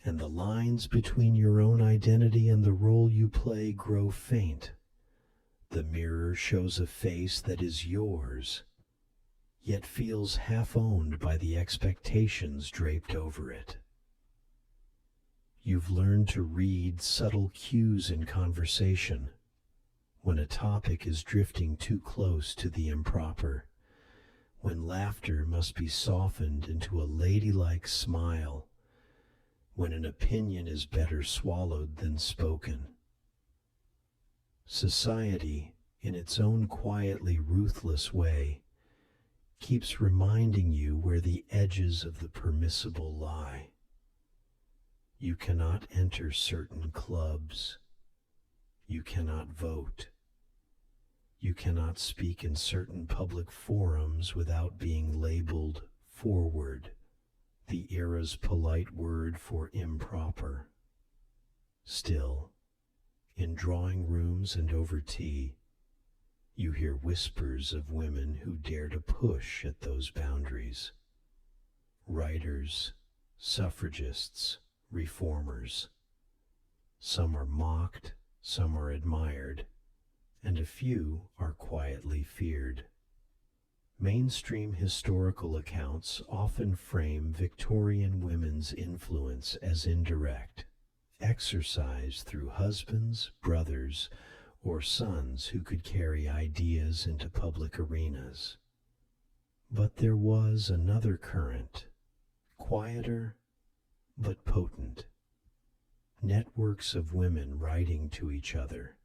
and the lines between your own identity and the role you play grow faint. The mirror shows a face that is yours, yet feels half-owned by the expectations draped over it. You've learned to read subtle cues in conversation, when a topic is drifting too close to the improper, when laughter must be softened into a ladylike smile, when an opinion is better swallowed than spoken. Society, in its own quietly ruthless way, keeps reminding you where the edges of the permissible lie. You cannot enter certain clubs. You cannot vote. You cannot speak in certain public forums without being labeled forward, the era's polite word for improper. Still, in drawing rooms and over tea, you hear whispers of women who dare to push at those boundaries. Writers, suffragists, reformers. Some are mocked, some are admired, and a few are quietly feared. Mainstream historical accounts often frame Victorian women's influence as indirect, exercised through husbands, brothers, or sons who could carry ideas into public arenas. But there was another current, quieter but potent. Networks of women writing to each other,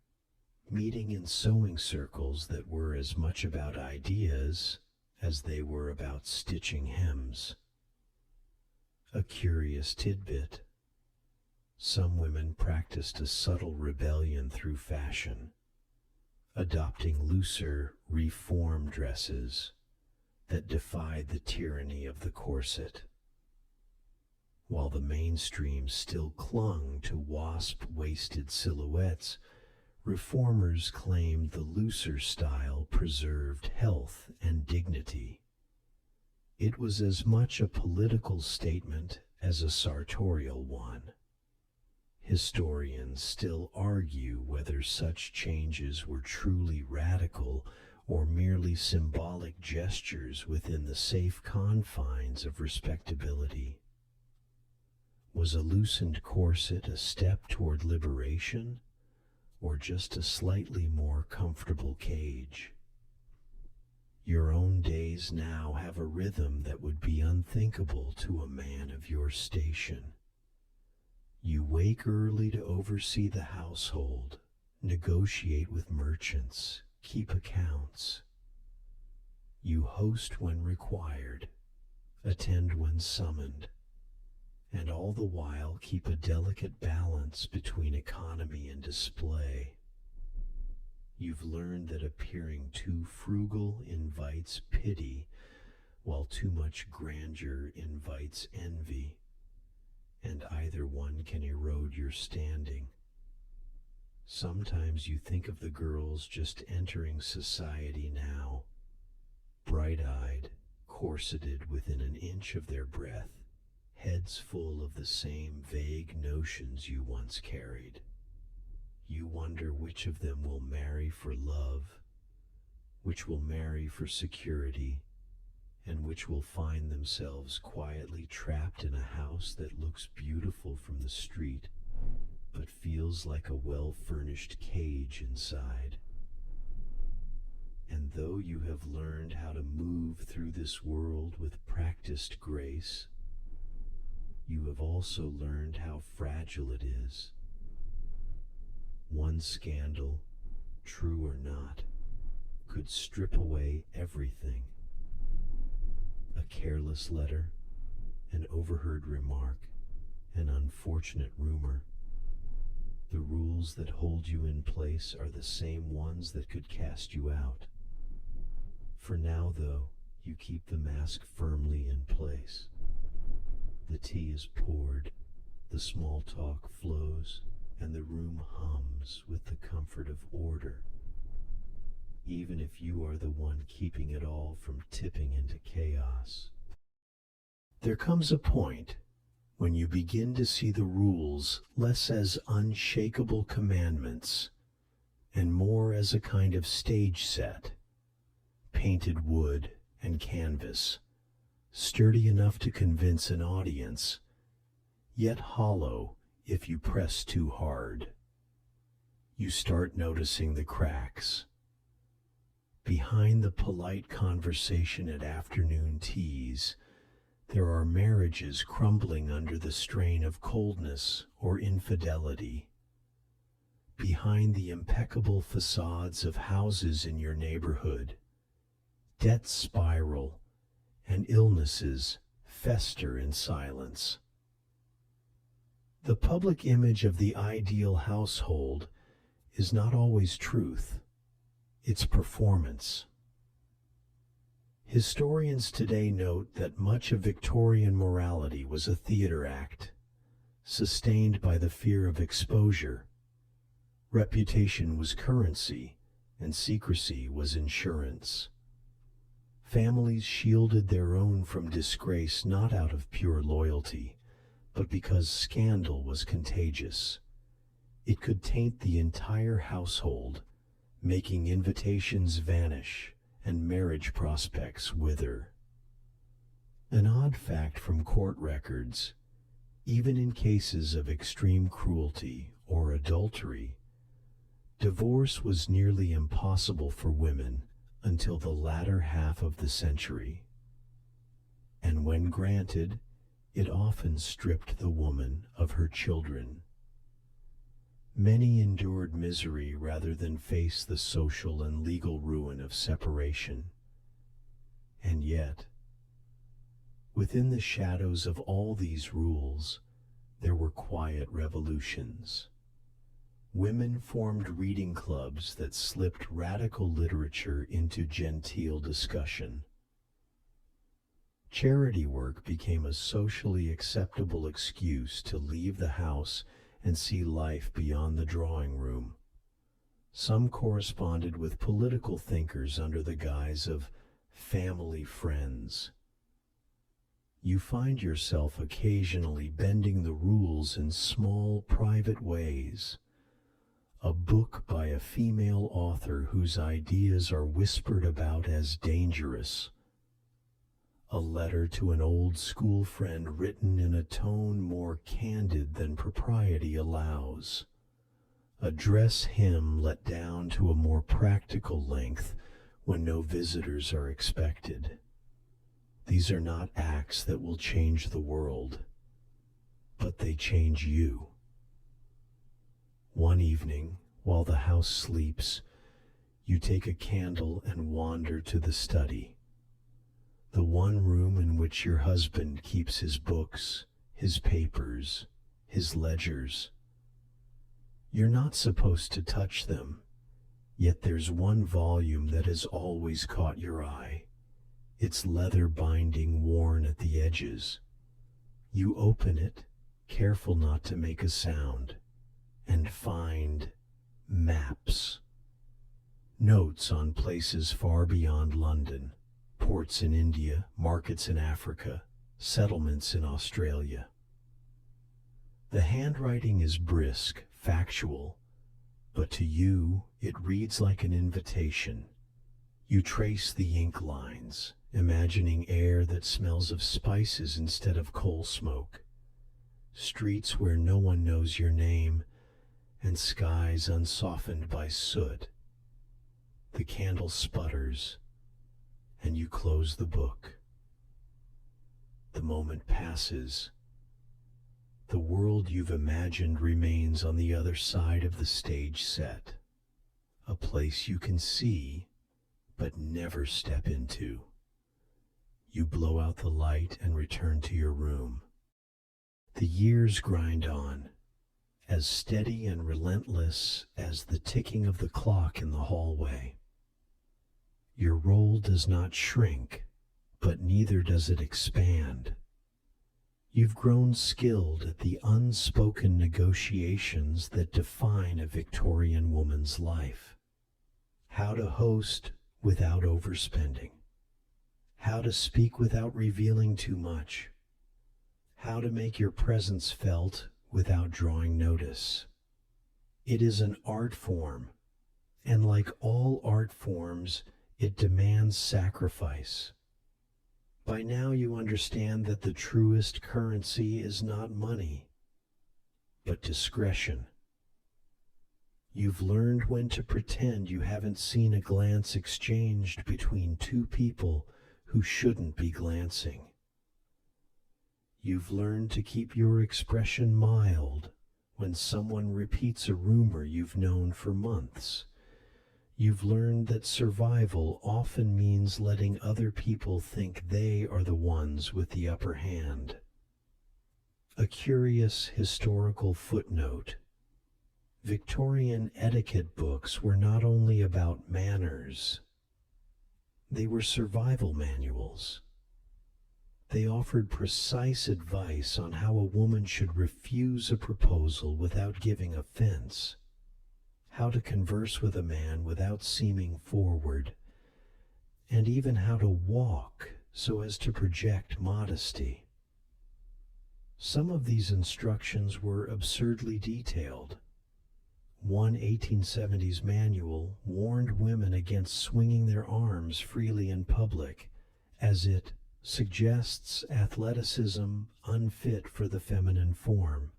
meeting in sewing circles that were as much about ideas as they were about stitching hems. A curious tidbit. Some women practiced a subtle rebellion through fashion, adopting looser, reform dresses that defied the tyranny of the corset. While the mainstream still clung to wasp-waisted silhouettes, reformers claimed the looser style preserved health and dignity. It was as much a political statement as a sartorial one. Historians still argue whether such changes were truly radical or merely symbolic gestures within the safe confines of respectability. Was a loosened corset a step toward liberation, or just a slightly more comfortable cage? Your own days now have a rhythm that would be unthinkable to a man of your station. You wake early to oversee the household, negotiate with merchants, keep accounts. You host when required, attend when summoned, and all the while keep a delicate balance between economy and display. You've learned that appearing too frugal invites pity, while too much grandeur invites envy, and either one can erode your standing. Sometimes you think of the girls just entering society now, bright-eyed, corseted within an inch of their breath, heads full of the same vague notions you once carried. You wonder which of them will marry for love, which will marry for security, and which will find themselves quietly trapped in a house that looks beautiful from the street, but feels like a well-furnished cage inside. And though you have learned how to move through this world with practiced grace, you have also learned how fragile it is. One scandal, true or not, could strip away everything. A careless letter, an overheard remark, an unfortunate rumor. The rules that hold you in place are the same ones that could cast you out. For now, though, you keep the mask firmly in place. The tea is poured, the small talk flows, and the room hums with the comfort of order, even if you are the one keeping it all from tipping into chaos. There comes a point when you begin to see the rules less as unshakable commandments and more as a kind of stage set, painted wood and canvas, sturdy enough to convince an audience, yet hollow if you press too hard. You start noticing the cracks. Behind the polite conversation at afternoon teas, there are marriages crumbling under the strain of coldness or infidelity. Behind the impeccable facades of houses in your neighborhood, debts spiral and illnesses fester in silence. The public image of the ideal household is not always truth, it's performance. Historians today note that much of Victorian morality was a theater act, sustained by the fear of exposure. Reputation was currency, and secrecy was insurance. Families shielded their own from disgrace not out of pure loyalty, but because scandal was contagious. It could taint the entire household, making invitations vanish and marriage prospects wither. An odd fact from court records, even in cases of extreme cruelty or adultery, divorce was nearly impossible for women until the latter half of the century. And when granted, it often stripped the woman of her children. Many endured misery rather than face the social and legal ruin of separation. And yet, within the shadows of all these rules, there were quiet revolutions. Women formed reading clubs that slipped radical literature into genteel discussion. Charity work became a socially acceptable excuse to leave the house and see life beyond the drawing room. Some corresponded with political thinkers under the guise of family friends. You find yourself occasionally bending the rules in small, private ways. A book by a female author whose ideas are whispered about as dangerous. A letter to an old school friend written in a tone more candid than propriety allows. A dress hem let down to a more practical length when no visitors are expected. These are not acts that will change the world, but they change you. One evening, while the house sleeps, you take a candle and wander to the study. The one room in which your husband keeps his books, his papers, his ledgers. You're not supposed to touch them, yet there's one volume that has always caught your eye, its leather binding worn at the edges. You open it, careful not to make a sound, and find maps. Notes on places far beyond London, ports in India, markets in Africa, settlements in Australia. The handwriting is brisk, factual, but to you it reads like an invitation. You trace the ink lines, imagining air that smells of spices instead of coal smoke, streets where no one knows your name, and skies unsoftened by soot. The candle sputters, and you close the book. The moment passes. The world you've imagined remains on the other side of the stage set, a place you can see but never step into. You blow out the light and return to your room. The years grind on, as steady and relentless as the ticking of the clock in the hallway. Your role does not shrink, but neither does it expand. You've grown skilled at the unspoken negotiations that define a Victorian woman's life. How to host without overspending. How to speak without revealing too much. How to make your presence felt without drawing notice. It is an art form, and like all art forms, it demands sacrifice. By now you understand that the truest currency is not money, but discretion. You've learned when to pretend you haven't seen a glance exchanged between two people who shouldn't be glancing. You've learned to keep your expression mild when someone repeats a rumor you've known for months. You've learned that survival often means letting other people think they are the ones with the upper hand. A curious historical footnote. Victorian etiquette books were not only about manners, they were survival manuals. They offered precise advice on how a woman should refuse a proposal without giving offense, how to converse with a man without seeming forward, and even how to walk so as to project modesty. Some of these instructions were absurdly detailed. One 1870s manual warned women against swinging their arms freely in public, as it suggests athleticism unfit for the feminine form.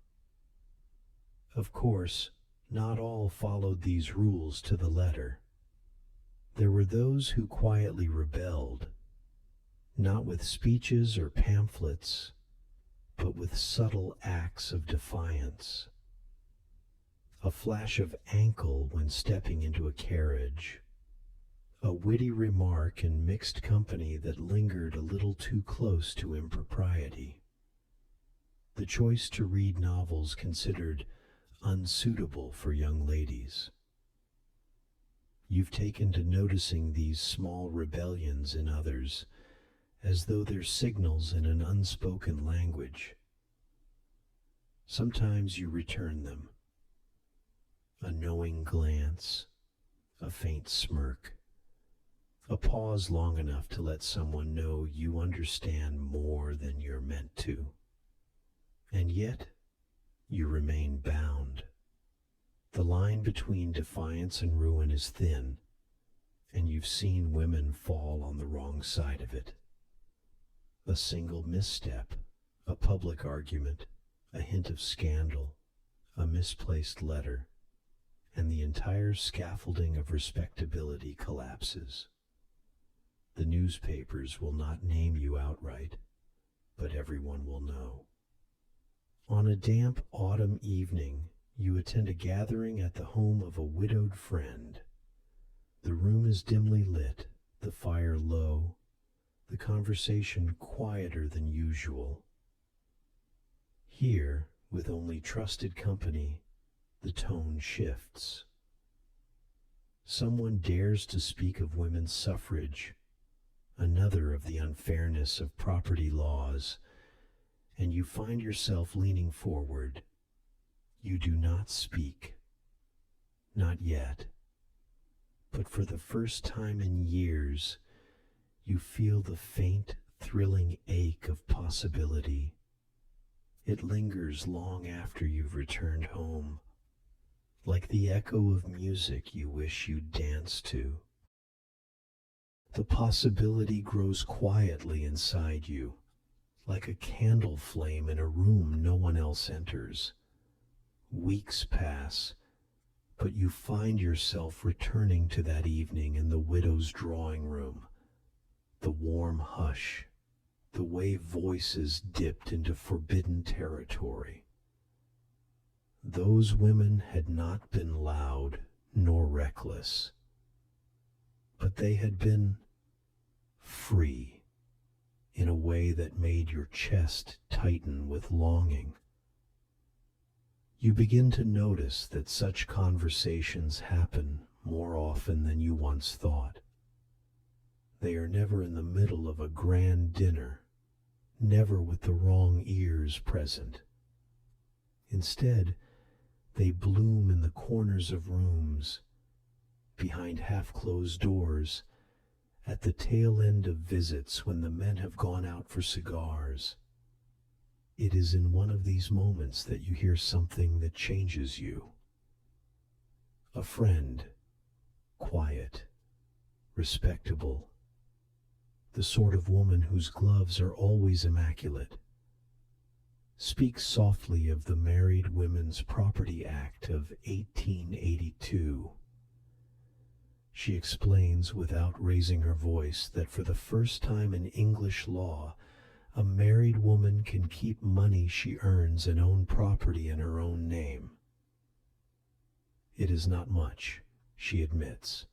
Of course, not all followed these rules to the letter. There were those who quietly rebelled, not with speeches or pamphlets, but with subtle acts of defiance. A flash of ankle when stepping into a carriage, a witty remark in mixed company that lingered a little too close to impropriety, the choice to read novels considered unsuitable for young ladies. You've taken to noticing these small rebellions in others as though they're signals in an unspoken language. Sometimes you return them. A knowing glance, a faint smirk, a pause long enough to let someone know you understand more than you're meant to. And yet, you remain bound. The line between defiance and ruin is thin, and you've seen women fall on the wrong side of it. A single misstep, a public argument, a hint of scandal, a misplaced letter, and the entire scaffolding of respectability collapses. The newspapers will not name you outright, but everyone will know. On a damp autumn evening, you attend a gathering at the home of a widowed friend. The room is dimly lit, the fire low, the conversation quieter than usual. Here, with only trusted company, the tone shifts. Someone dares to speak of women's suffrage, another of the unfairness of property laws, and you find yourself leaning forward. You do not speak. Not yet. But for the first time in years, you feel the faint, thrilling ache of possibility. It lingers long after you've returned home, like the echo of music you wish you'd dance to. The possibility grows quietly inside you, like a candle flame in a room no one else enters. Weeks pass, but you find yourself returning to that evening in the widow's drawing room. The warm hush, the way voices dipped into forbidden territory. Those women had not been loud nor reckless, but they had been free in a way that made your chest tighten with longing. You begin to notice that such conversations happen more often than you once thought. They are never in the middle of a grand dinner, never with the wrong ears present. Instead, they bloom in the corners of rooms, behind half-closed doors, at the tail end of visits when the men have gone out for cigars. It is in one of these moments that you hear something that changes you. A friend, quiet, respectable, the sort of woman whose gloves are always immaculate, speaks softly of the Married Women's Property Act of 1882. She explains without raising her voice that for the first time in English law, a married woman can keep money she earns and own property in her own name. It is not much, she admits,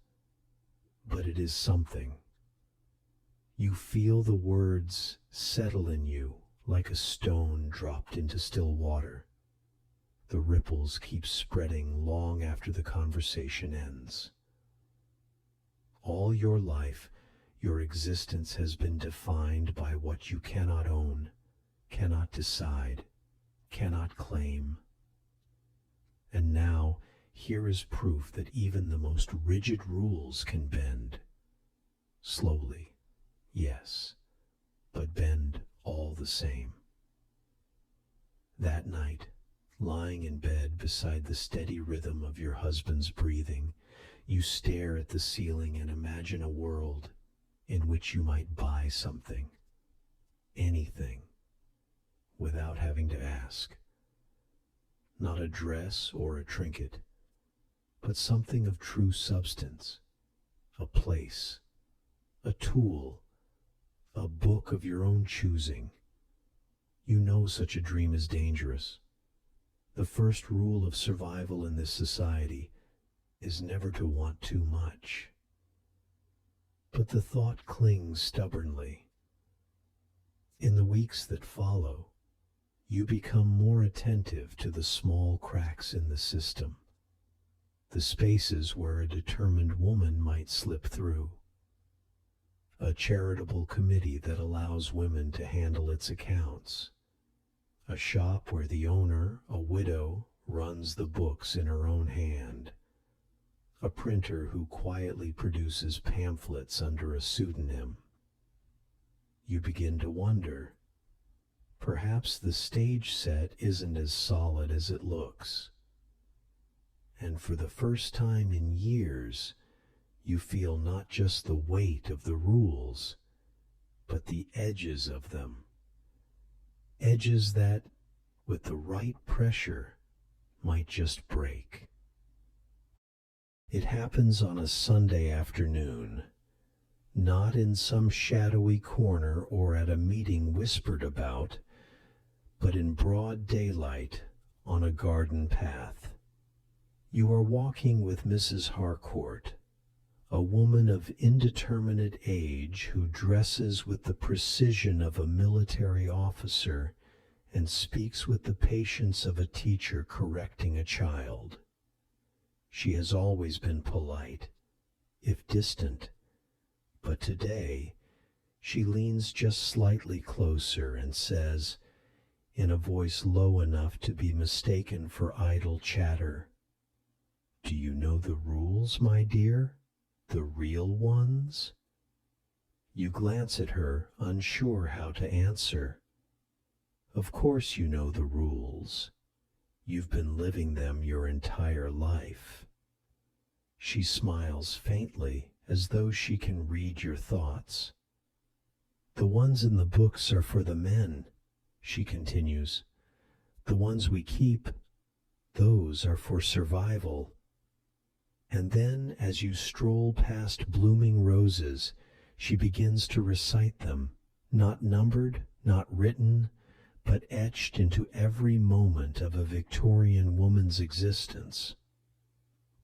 but it is something. You feel the words settle in you like a stone dropped into still water. The ripples keep spreading long after the conversation ends. All your life, your existence has been defined by what you cannot own, cannot decide, cannot claim. And now, here is proof that even the most rigid rules can bend. Slowly, yes, but bend all the same. That night, lying in bed beside the steady rhythm of your husband's breathing, you stare at the ceiling and imagine a world in which you might buy something, anything, without having to ask. Not a dress or a trinket, but something of true substance, a place, a tool, a book of your own choosing. You know such a dream is dangerous. The first rule of survival in this society is never to want too much. But the thought clings stubbornly. In the weeks that follow, you become more attentive to the small cracks in the system, the spaces where a determined woman might slip through. A charitable committee that allows women to handle its accounts. A shop where the owner, a widow, runs the books in her own hand. A printer who quietly produces pamphlets under a pseudonym. You begin to wonder, perhaps the stage set isn't as solid as it looks. And for the first time in years, you feel not just the weight of the rules, but the edges of them. Edges that, with the right pressure, might just break. It happens on a Sunday afternoon, not in some shadowy corner or at a meeting whispered about, but in broad daylight on a garden path. You are walking with Mrs. Harcourt, a woman of indeterminate age who dresses with the precision of a military officer and speaks with the patience of a teacher correcting a child. She has always been polite, if distant, but today she leans just slightly closer and says, in a voice low enough to be mistaken for idle chatter, "Do you know the rules, my dear? The real ones?" You glance at her, unsure how to answer. Of course you know the rules. You've been living them your entire life. She smiles faintly, as though she can read your thoughts. The ones in the books are for the men, she continues. The ones we keep, those are for survival. And then, as you stroll past blooming roses, she begins to recite them, not numbered, not written, but etched into every moment of a Victorian woman's existence.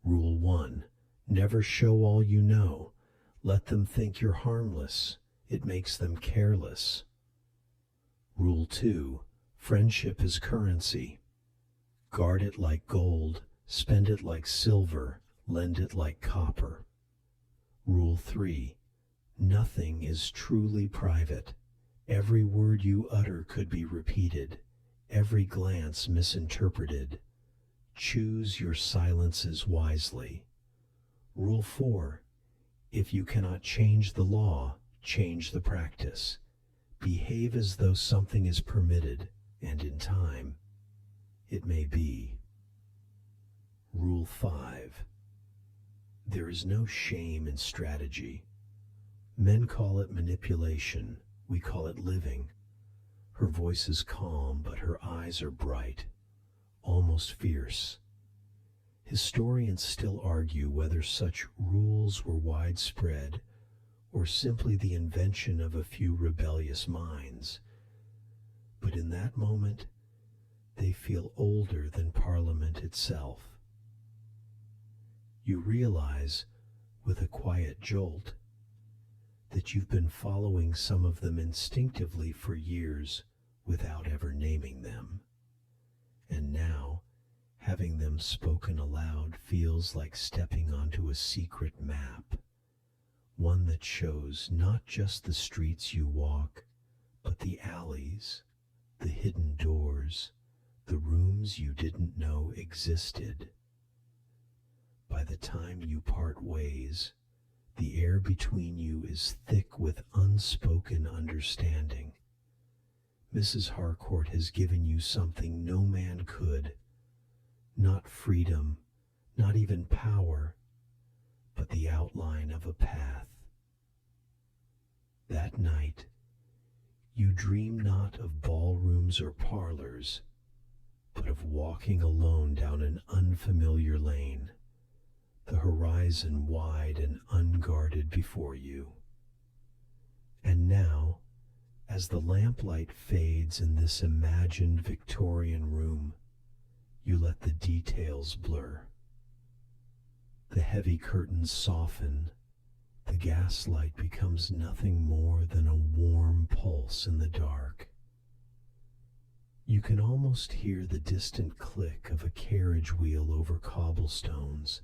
Rule 1. Never show all you know. Let them think you're harmless. It makes them careless. Rule 2. Friendship is currency. Guard it like gold, spend it like silver, lend it like copper. Rule 3. Nothing is truly private. Every word you utter could be repeated, every glance misinterpreted. Choose your silences wisely. Rule 4. If you cannot change the law, change the practice. Behave as though something is permitted, and in time, it may be. Rule 5. There is no shame in strategy. Men call it manipulation, we call it living. Her voice is calm, but her eyes are bright, almost fierce. Historians still argue whether such rules were widespread or simply the invention of a few rebellious minds. But in that moment, they feel older than Parliament itself. You realize, with a quiet jolt, that you've been following some of them instinctively for years without ever naming them. And now, having them spoken aloud feels like stepping onto a secret map, one that shows not just the streets you walk, but the alleys, the hidden doors, the rooms you didn't know existed. By the time you part ways, the air between you is thick with unspoken understanding. Mrs. Harcourt has given you something no man could, not freedom, not even power, but the outline of a path. That night, you dream not of ballrooms or parlors, but of walking alone down an unfamiliar lane, the horizon wide and unguarded before you. And now, as the lamplight fades in this imagined Victorian room, you let the details blur. The heavy curtains soften, the gaslight becomes nothing more than a warm pulse in the dark. You can almost hear the distant click of a carriage wheel over cobblestones,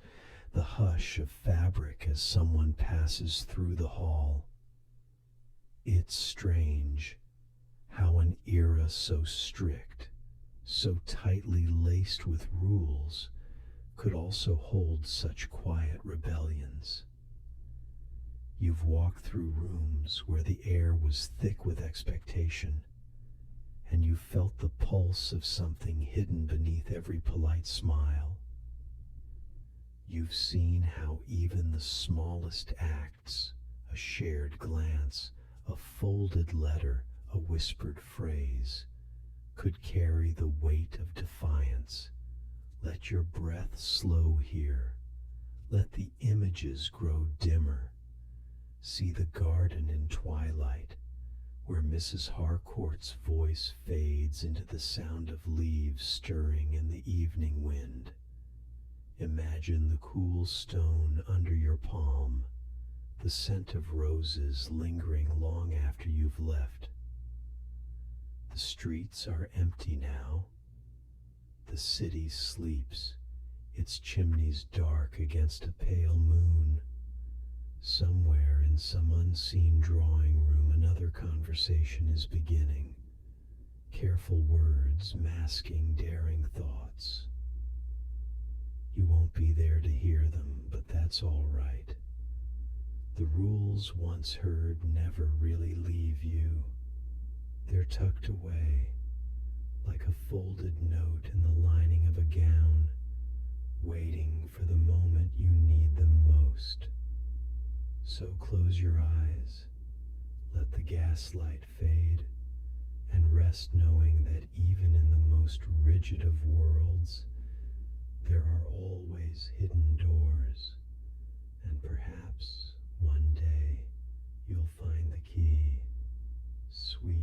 the hush of fabric as someone passes through the hall. It's strange how an era so strict, so tightly laced with rules, could also hold such quiet rebellions. You've walked through rooms where the air was thick with expectation, and you felt the pulse of something hidden beneath every polite smile. You've seen how even the smallest acts, a shared glance, a folded letter, a whispered phrase, could carry the weight of defiance. Let your breath slow here. Let the images grow dimmer. See the garden in twilight, where Mrs. Harcourt's voice fades into the sound of leaves stirring in the evening wind. Imagine the cool stone under your palm, the scent of roses lingering long after you've left. The The streets are empty now. The city sleeps, its chimneys dark against a pale moon. Somewhere in some unseen drawing room another conversation is beginning. Careful words masking daring thoughts. You won't be there to hear them, but that's all right. The rules once heard never really leave you. They're tucked away, like a folded note in the lining of a gown, waiting for the moment you need them most. So close your eyes, let the gaslight fade, and rest knowing that even in the most rigid of worlds, there are always hidden doors, and perhaps one day you'll find the key, sweet